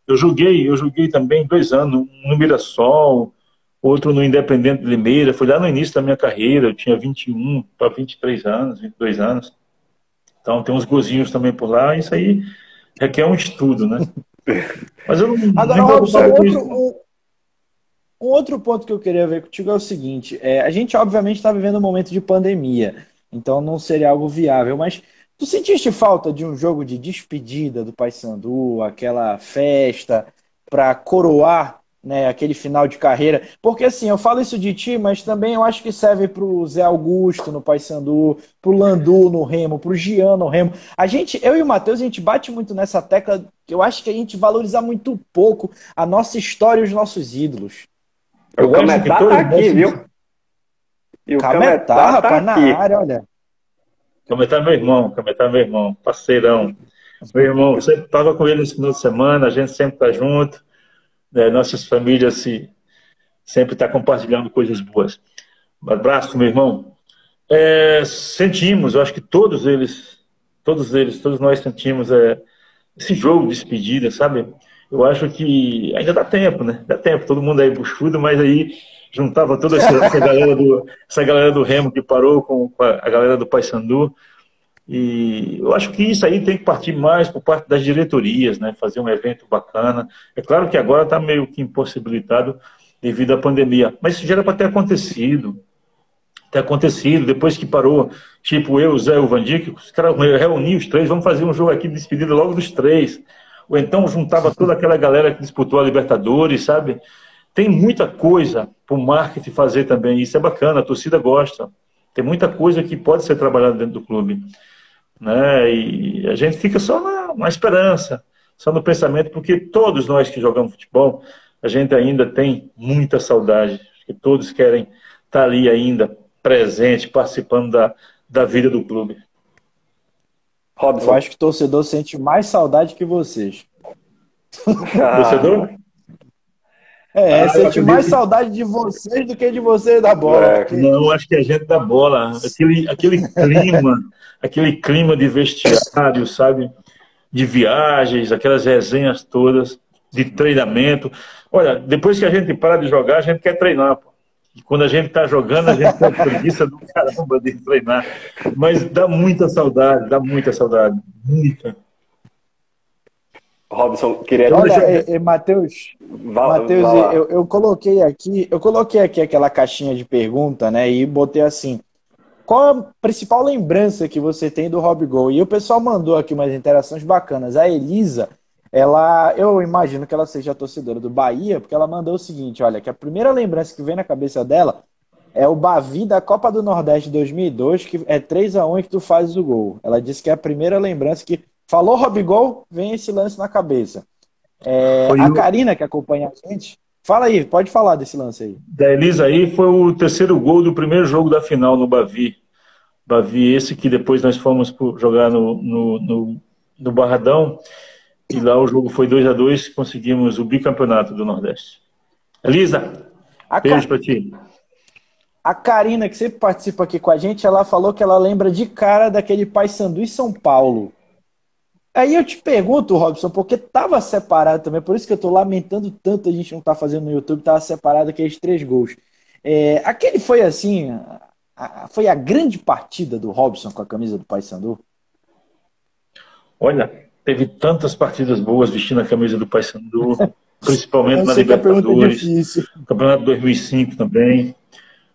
eu joguei também 2 anos, um no Mirassol, outro no Independente de Limeira. Foi lá no início da minha carreira, eu tinha 21 para 23 anos, 22 anos. Então tem uns golzinhos também por lá, isso aí requer um estudo, né? Mas eu não Agora, me Robson, preocupava com isso, não. um outro ponto que eu queria ver contigo é o seguinte: a gente obviamente está vivendo um momento de pandemia, então não seria algo viável, mas tu sentiste falta de um jogo de despedida do Paysandu, aquela festa para coroar, né, aquele final de carreira? Porque assim, eu falo isso de ti, mas também eu acho que serve para o Zé Augusto no Paysandu, para o Landu no Remo, para o Gian no Remo. Eu e o Matheus, a gente bate muito nessa tecla que eu acho que a gente valoriza muito pouco a nossa história e os nossos ídolos. O Cametá tá aqui, viu? E o Cametá, Cametá rapaz, tá na aqui. área, olha. Cametá é meu irmão, parceirão. Meu irmão, sempre estava com ele esse final de semana, a gente sempre está junto, né? Nossas famílias sempre estão compartilhando coisas boas. Um abraço, meu irmão. Sentimos, eu acho que todos nós sentimos esse jogo de despedida, sabe? Eu acho que ainda dá tempo, né? Dá tempo, todo mundo aí buchudo, mas aí juntava toda essa galera do Remo que parou com a galera do Paysandu. E eu acho que isso aí tem que partir mais por parte das diretorias, né? Fazer um evento bacana. É claro que agora está meio que impossibilitado devido à pandemia, mas isso já era para ter acontecido. Depois que parou, tipo eu, o Zé e o Vandir, os caras reuniam os três, vamos fazer um jogo aqui de despedida logo dos três. Ou então juntava toda aquela galera que disputou a Libertadores, sabe? Tem muita coisa para o marketing fazer também, isso é bacana, a torcida gosta. Tem muita coisa que pode ser trabalhada dentro do clube, né? E a gente fica só na esperança, só no pensamento, porque todos nós que jogamos futebol, a gente ainda tem muita saudade, que todos querem estar ali ainda, presente, participando da vida do clube. Eu acho que o torcedor sente mais saudade que vocês. Torcedor? Sente mais saudade de vocês do que de vocês da bola. Não, acho que a gente da bola, aquele clima de vestiário, sabe? De viagens, aquelas resenhas todas, de treinamento. Olha, depois que a gente para de jogar, a gente quer treinar, pô. E quando a gente está jogando, a gente tem preguiça do caramba de treinar. Mas dá muita saudade, muita. Robson, queria... Olha, Matheus, eu coloquei aqui aquela caixinha de pergunta, né, e botei assim: qual a principal lembrança que você tem do Rob Gol? E o pessoal mandou aqui umas interações bacanas. A Elisa, eu imagino que ela seja torcedora do Bahia, porque ela mandou o seguinte: olha, que a primeira lembrança que vem na cabeça dela é o Bavi da Copa do Nordeste 2002, que é 3-1 e que tu fazes o gol. Ela disse que é a primeira lembrança que... Falou Rob Gol, vem esse lance na cabeça. A Karina, que acompanha a gente, fala aí, pode falar desse lance aí. Da Elisa aí foi o terceiro gol do primeiro jogo da final no Bavi. Bavi esse que depois nós fomos jogar no Barradão, e lá o jogo foi 2-2, conseguimos o bicampeonato do Nordeste. Elisa, beijo pra ti. A Karina, que sempre participa aqui com a gente, ela falou que ela lembra de cara daquele Paysandu em São Paulo. Aí eu te pergunto, Robson, porque estava separado também, por isso que eu estou lamentando tanto a gente não estar fazendo no YouTube, estava separado aqueles 3 gols. Aquele foi assim, foi a grande partida do Robson com a camisa do Paysandu? Olha, teve tantas partidas boas vestindo a camisa do Paysandu, principalmente na Libertadores, Campeonato 2005 também,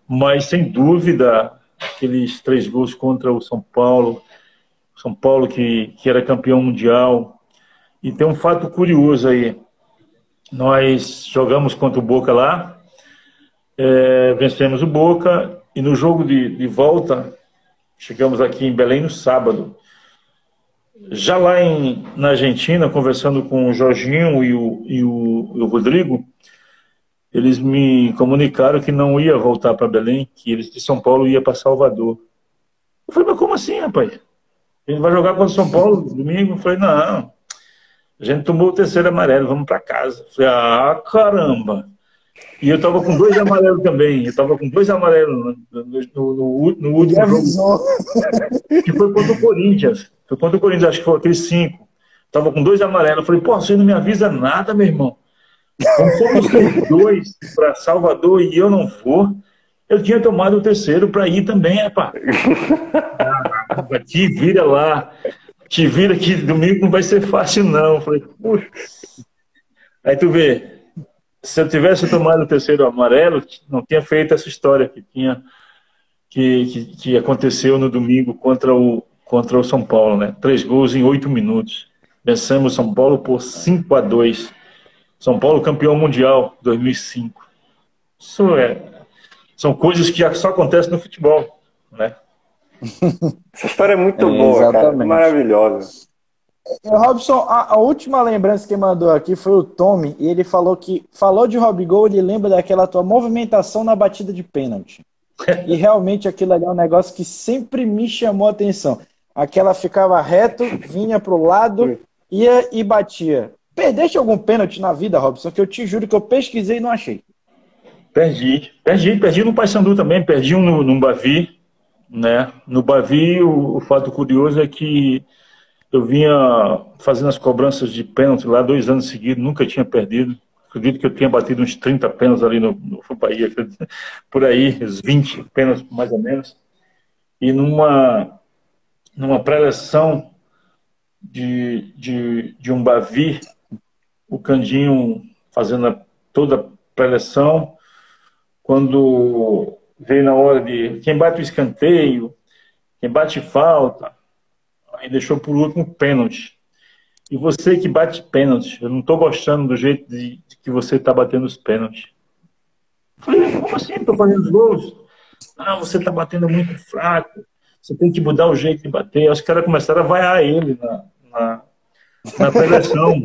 mas sem dúvida aqueles 3 gols contra o São Paulo que era campeão mundial. E tem um fato curioso aí, nós jogamos contra o Boca lá, vencemos o Boca, e no jogo de volta, chegamos aqui em Belém no sábado. Já lá na Argentina, conversando com o Jorginho e o Rodrigo, eles me comunicaram que não ia voltar para Belém, que eles de São Paulo ia para Salvador. Eu falei, mas como assim, rapaz? A gente vai jogar contra o São Paulo domingo? Eu falei, não, a gente tomou o 3º amarelo, vamos para casa. Eu falei, caramba! E eu tava com 2 amarelos também. Eu tava com 2 amarelos no último jogo. Que foi contra o Corinthians. Foi contra o Corinthians, acho que foi aqueles 5. Tava com 2 amarelos. Eu falei, pô, você não me avisa nada, meu irmão. Como fomos vocês 2 para Salvador e eu não vou, eu tinha tomado o terceiro para ir também, rapaz. Te vira lá. Te vira que domingo não vai ser fácil, não. Eu falei, puxa. Aí tu vê, se eu tivesse tomado o terceiro amarelo, não tinha feito essa história que aconteceu no domingo contra o São Paulo, né? 3 gols em 8 minutos. Vencemos São Paulo por 5-2. São Paulo campeão mundial 2005. São coisas que só acontecem no futebol, né? Essa história é muito boa, cara. Maravilhosa. Robson, a última lembrança que mandou aqui foi o Tommy, e ele falou que falou de Robigol, ele lembra daquela tua movimentação na batida de pênalti. E realmente aquilo ali é um negócio que sempre me chamou a atenção. Aquela ficava reto, vinha pro lado, ia e batia. Perdeste algum pênalti na vida, Robson? Que eu te juro que eu pesquisei e não achei. Perdi no Paysandu também, perdi um no Bavi, né? No Bavi, o fato curioso é que eu vinha fazendo as cobranças de pênalti lá 2 anos seguidos, nunca tinha perdido. Acredito que eu tinha batido uns 30 pênaltis ali no Bahia, por aí, uns 20 pênaltis mais ou menos. E numa pré-eleção de um Bavi, o Candinho fazendo toda a pré-eleção, quando veio na hora de quem bate o escanteio, quem bate falta, aí deixou por último pênalti. E você que bate pênalti, eu não estou gostando do jeito de que você está batendo os pênaltis. Falei, como assim? Estou fazendo os gols? Ah, você está batendo muito fraco, você tem que mudar o jeito de bater. Os caras começaram a vaiar ele na preleção,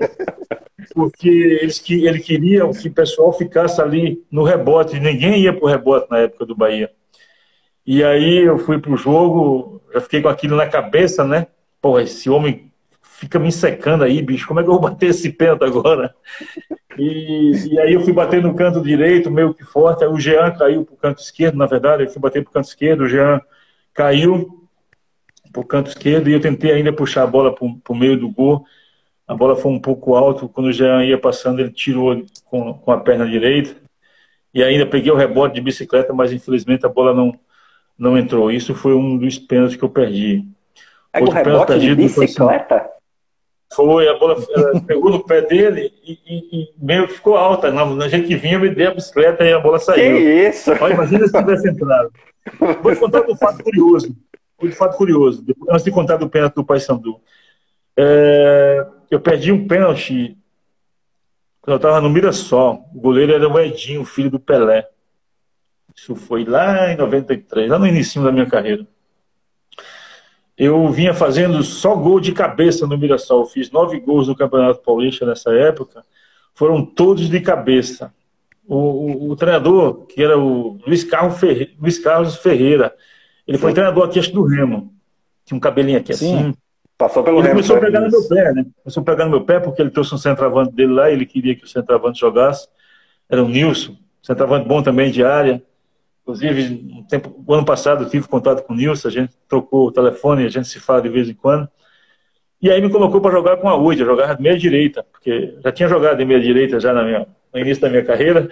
porque ele queria que o pessoal ficasse ali no rebote. Ninguém ia para o rebote na época do Bahia. E aí eu fui pro jogo, já fiquei com aquilo na cabeça, né? Pô, esse homem fica me secando aí, bicho, como é que eu vou bater esse pênalti agora? E aí eu fui bater no canto direito, meio que forte, aí o Jean caiu pro canto esquerdo, na verdade, eu fui bater pro canto esquerdo, o Jean caiu pro canto esquerdo e eu tentei ainda puxar a bola pro meio do gol. A bola foi um pouco alto, quando o Jean ia passando, ele tirou com a perna direita. E ainda peguei o rebote de bicicleta, mas infelizmente a bola não entrou. Isso foi um dos pênaltis que eu perdi. Pega o rebote de bicicleta? Foi, a bola pegou no pé dele e meio que ficou alta. Na gente que vinha, eu me dei a bicicleta e a bola saiu. Que isso? Olha, imagina se tivesse entrado. Vou te contar do fato curioso. Antes de contar do pênalti do Paysandu. Eu perdi um pênalti quando eu estava no Mirassol. O goleiro era o Edinho, filho do Pelé. Isso foi lá em 93, lá no início da minha carreira. Eu vinha fazendo só gol de cabeça no Mirassol. Fiz 9 gols no Campeonato Paulista nessa época. Foram todos de cabeça. O treinador, que era o Luiz Carlos Ferreira, ele foi treinador aqui, acho, do Remo. Tinha um cabelinho aqui assim. Passou pelo Ele Remo. começou a pegar no meu pé, né? Começou a pegar no meu pé porque ele trouxe um centroavante dele lá, ele queria que o centroavante jogasse. Era o Nilson, centroavante bom também de área. Inclusive, o ano passado eu tive contato com o Nilson, a gente trocou o telefone, a gente se fala de vez em quando. E aí me colocou para jogar com a UD, eu jogava de meia-direita, porque já tinha jogado de meia-direita já no início da minha carreira.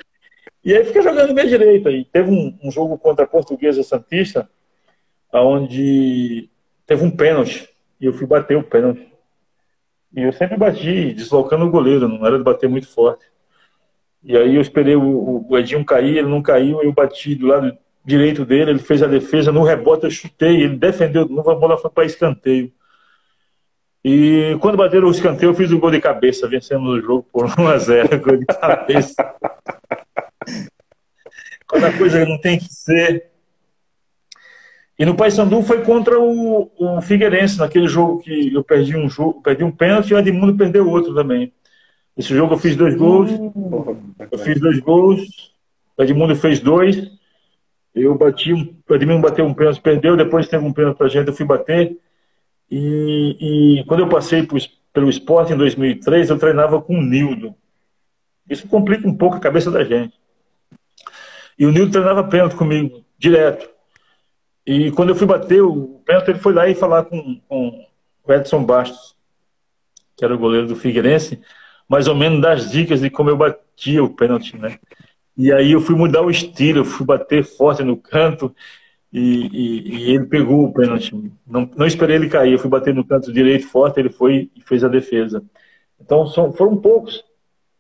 E aí fiquei jogando de meia-direita. E teve um jogo contra a Portuguesa Santista, onde teve um pênalti, e eu fui bater o pênalti. E eu sempre bati, deslocando o goleiro, não era de bater muito forte. E aí eu esperei o Edinho cair, ele não caiu, eu bati do lado direito dele, ele fez a defesa, no rebote eu chutei, ele defendeu de novo, a bola foi para escanteio. E quando bateram o escanteio, eu fiz o gol de cabeça, vencemos o jogo por 1-0, gol de cabeça. Quando a coisa não tem que ser. E no Paysandu foi contra o Figueirense, naquele jogo que eu perdi um pênalti e o Edmundo perdeu outro também. Esse jogo eu fiz 2 gols. Eu fiz 2 gols. O Edmundo fez 2. O Edmundo bateu um pênalti, perdeu. Depois teve um pênalti pra gente, eu fui bater. E quando eu passei pelo Sport em 2003, eu treinava com o Nildo. Isso complica um pouco a cabeça da gente. E o Nilton treinava pênalti comigo, direto. E quando eu fui bater o pênalti, ele foi lá e falar com o Edson Bastos, que era o goleiro do Figueirense, mais ou menos das dicas de como eu batia o pênalti, né? E aí eu fui mudar o estilo, eu fui bater forte no canto e ele pegou o pênalti. Não esperei ele cair, eu fui bater no canto direito forte, ele foi e fez a defesa. Então foram poucos.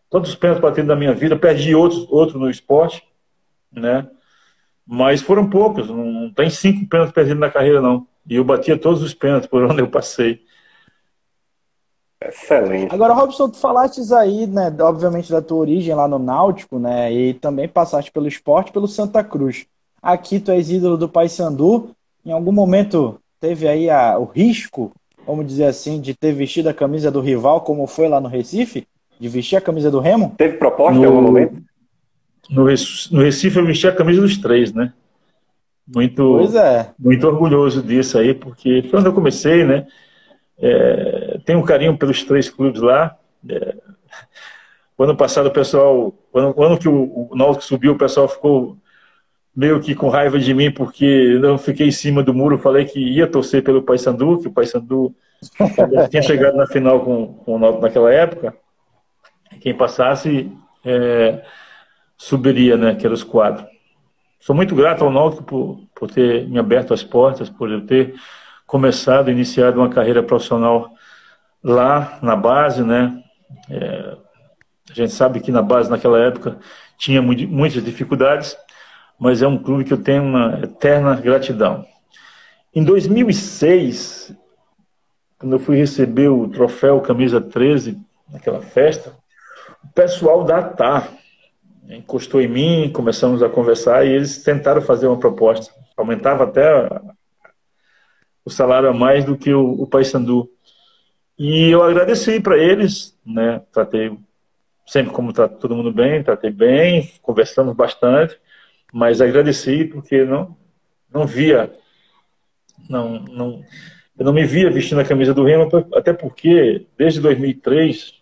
Todos os pênaltis batidos na minha vida, perdi outro no esporte, né? Mas foram poucos, não tem 5 pênaltis perdidos na carreira, não. E eu batia todos os pênaltis por onde eu passei. Excelente. Agora, Robson, tu falastes aí, né, obviamente da tua origem lá no Náutico, né, e também passaste pelo esporte, pelo Santa Cruz. Aqui tu és ídolo do Paysandu. Em algum momento teve aí o risco, vamos dizer assim, de ter vestido a camisa do rival, como foi lá no Recife? De vestir a camisa do Remo? Teve proposta em algum momento? No Recife eu vesti a camisa dos 3, né? Pois é. Muito orgulhoso disso aí, porque foi onde eu comecei, né? Tenho um carinho pelos 3 clubes lá. O ano passado o pessoal, o ano que o Náutico subiu, o pessoal ficou meio que com raiva de mim, porque eu não fiquei em cima do muro, falei que ia torcer pelo Paysandu, que o Paysandu tinha chegado na final com o Náutico naquela época. Quem passasse subiria, né? Que eram os 4. Sou muito grato ao Náutico por ter me aberto as portas, por eu ter começado, iniciado uma carreira profissional lá na base, né? A gente sabe que na base naquela época tinha muitas dificuldades, mas é um clube que eu tenho uma eterna gratidão. Em 2006, quando eu fui receber o troféu Camisa 13, naquela festa, o pessoal da ATAR encostou em mim, começamos a conversar e eles tentaram fazer uma proposta. Aumentava até o salário a mais do que o Paysandu. E eu agradeci para eles, né? Tratei sempre como trata todo mundo bem, tratei bem, conversamos bastante, mas agradeci porque não via, eu não me via vestindo a camisa do Remo, até porque desde 2003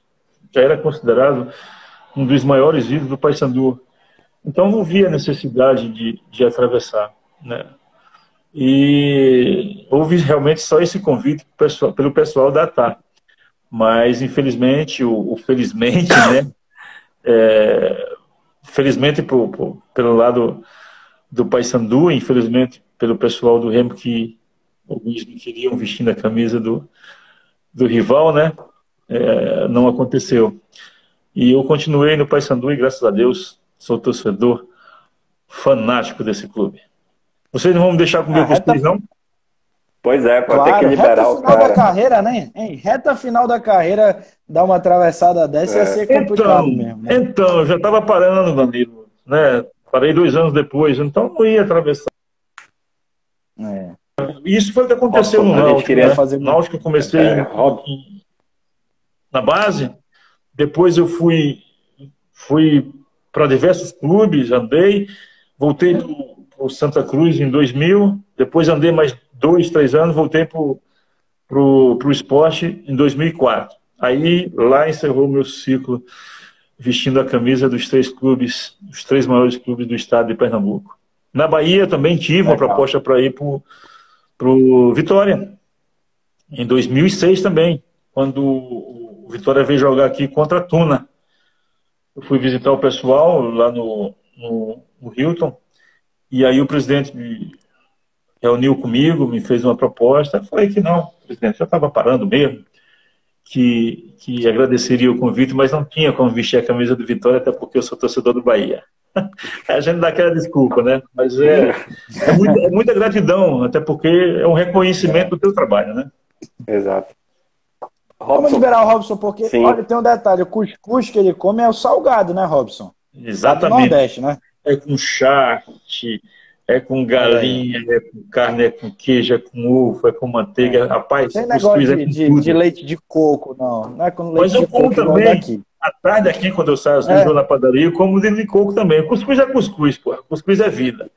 já era considerado um dos maiores ídolos do Paysandu. Então não via necessidade de atravessar, né? E houve realmente só esse convite pelo pessoal da ATAR. Mas, infelizmente, felizmente, né? Felizmente pelo lado do Paysandu, infelizmente pelo pessoal do Remo, que alguns não queriam vestindo a camisa do rival, né? Não aconteceu. E eu continuei no Paysandu e, graças a Deus, sou torcedor fanático desse clube. Vocês não vão me deixar comer o cuscuz, não? Pois é, pode ter que liberar o cara. Reta final da carreira, né? Reta final da carreira, dar uma atravessada dessa ia ser complicado mesmo. Né? Então, eu já estava parando, Danilo, né? Parei 2 anos depois, então não ia atravessar. Isso foi o que aconteceu no Náutico. No Náutico eu comecei na base, depois eu fui para diversos clubes, andei, voltei para o Santa Cruz em 2000, depois andei mais 2, 3 anos, voltei para o esporte em 2004. Aí lá encerrou o meu ciclo vestindo a camisa dos 3 clubes, os 3 maiores clubes do estado de Pernambuco. Na Bahia também tive uma proposta para ir para o Vitória, em 2006 também, quando o Vitória veio jogar aqui contra a Tuna. Eu fui visitar o pessoal lá no Hilton, e aí o presidente me reuniu comigo, me fez uma proposta. Eu falei que não, presidente, já estava parando mesmo, que agradeceria o convite, mas não tinha como vestir a camisa do Vitória, até porque eu sou torcedor do Bahia. A gente dá aquela desculpa, né? Mas é muita gratidão, até porque é um reconhecimento do teu trabalho, né? Exato. Vamos liberar o Robson, porque olha, tem um detalhe, o cuscuz que ele come é o salgado, né, Robson? Exatamente. Do Nordeste, né? É com charque, é com galinha, é com carne, é com queijo, é com ovo, é com manteiga. Rapaz, tem negócio de leite de coco, não. Não é com leite mas eu de como coco também. Daqui. À tarde aqui, quando eu saio, eu vou na padaria, eu como leite de coco também. Cuscuz é cuscuz, pô. Cuscuz é vida.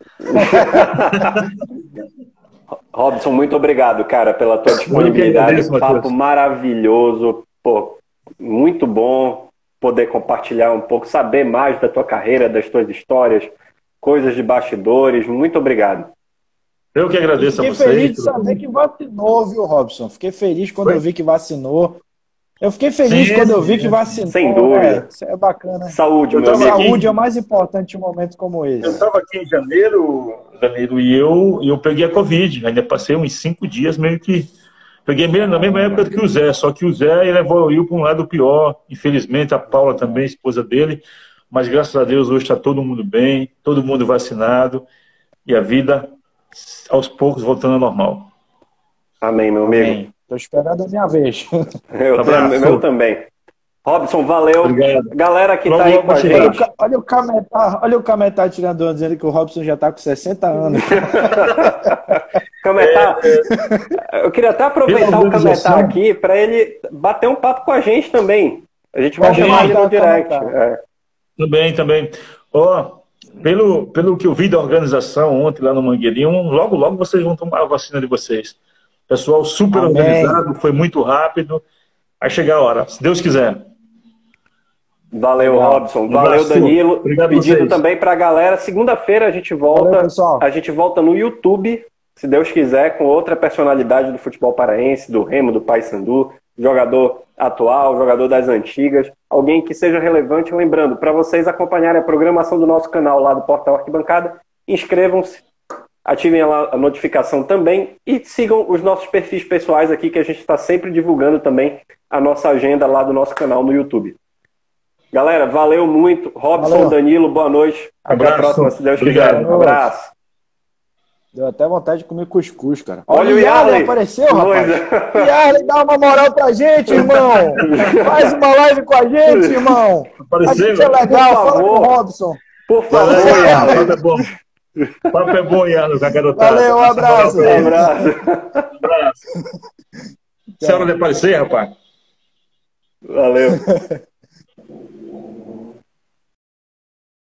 Robson, muito obrigado, cara, pela tua disponibilidade. Papo maravilhoso. Pô, muito bom poder compartilhar um pouco, saber mais da tua carreira, das tuas histórias, coisas de bastidores. Muito obrigado. Eu que agradeço a vocês. Fiquei feliz de saber que vacinou, viu, Robson? Fiquei feliz quando eu vi que vacinou. Eu fiquei feliz quando eu vi que vacinou. Sem dúvida. Isso é bacana. Saúde, meu amigo. Saúde é o mais importante em momentos como esse. Eu estava aqui em janeiro, Danilo, e eu peguei a Covid. Ainda passei uns 5 dias meio que... Peguei mesmo na mesma época que o Zé, só que o Zé levou eu para um lado pior. Infelizmente, a Paula também, esposa dele. Mas graças a Deus hoje está todo mundo bem, todo mundo vacinado e a vida aos poucos voltando ao normal. Amém, meu amigo. Estou esperando a minha vez. Eu também. Robson, valeu. Obrigado. Galera que está aí com a gente. Olha o Cametá tirando onda, dizendo que o Robson já está com 60 anos. Cametá, eu queria até aproveitar o Cametá aqui para ele bater um papo com a gente também. A gente vai chamar ele no direct. Também. Pelo que eu vi da organização ontem lá no Mangueirinho, logo vocês vão tomar a vacina de vocês. Pessoal super organizado, foi muito rápido. Vai chegar a hora, se Deus quiser. Valeu, Robson. Valeu, Danilo. Obrigado. Pedido também para a galera. Segunda-feira a gente volta. Valeu, pessoal. A gente volta no YouTube, se Deus quiser, com outra personalidade do futebol paraense, do Remo, do Paysandu, jogador atual, jogador das antigas, alguém que seja relevante. Lembrando, para vocês acompanharem a programação do nosso canal lá do Portal Arquibancada, inscrevam-se, ativem a notificação também e sigam os nossos perfis pessoais aqui, que a gente está sempre divulgando também a nossa agenda lá do nosso canal no YouTube. Galera, valeu muito. Robson, valeu. Danilo, boa noite. Até a próxima, se Deus quiser. Um abraço. Deu até vontade de comer cuscuz, cara. Olha o Yarley. Apareceu, rapaz. Yarley, dá uma moral pra gente, irmão. Faz uma live com a gente, irmão. Apareceu. A gente é legal, fala com o Robson. Por favor, Yarley. O papo é bom, Yarley, com a garotada. Valeu, um abraço. Um abraço. Se é hora de aparecer, rapaz. Valeu.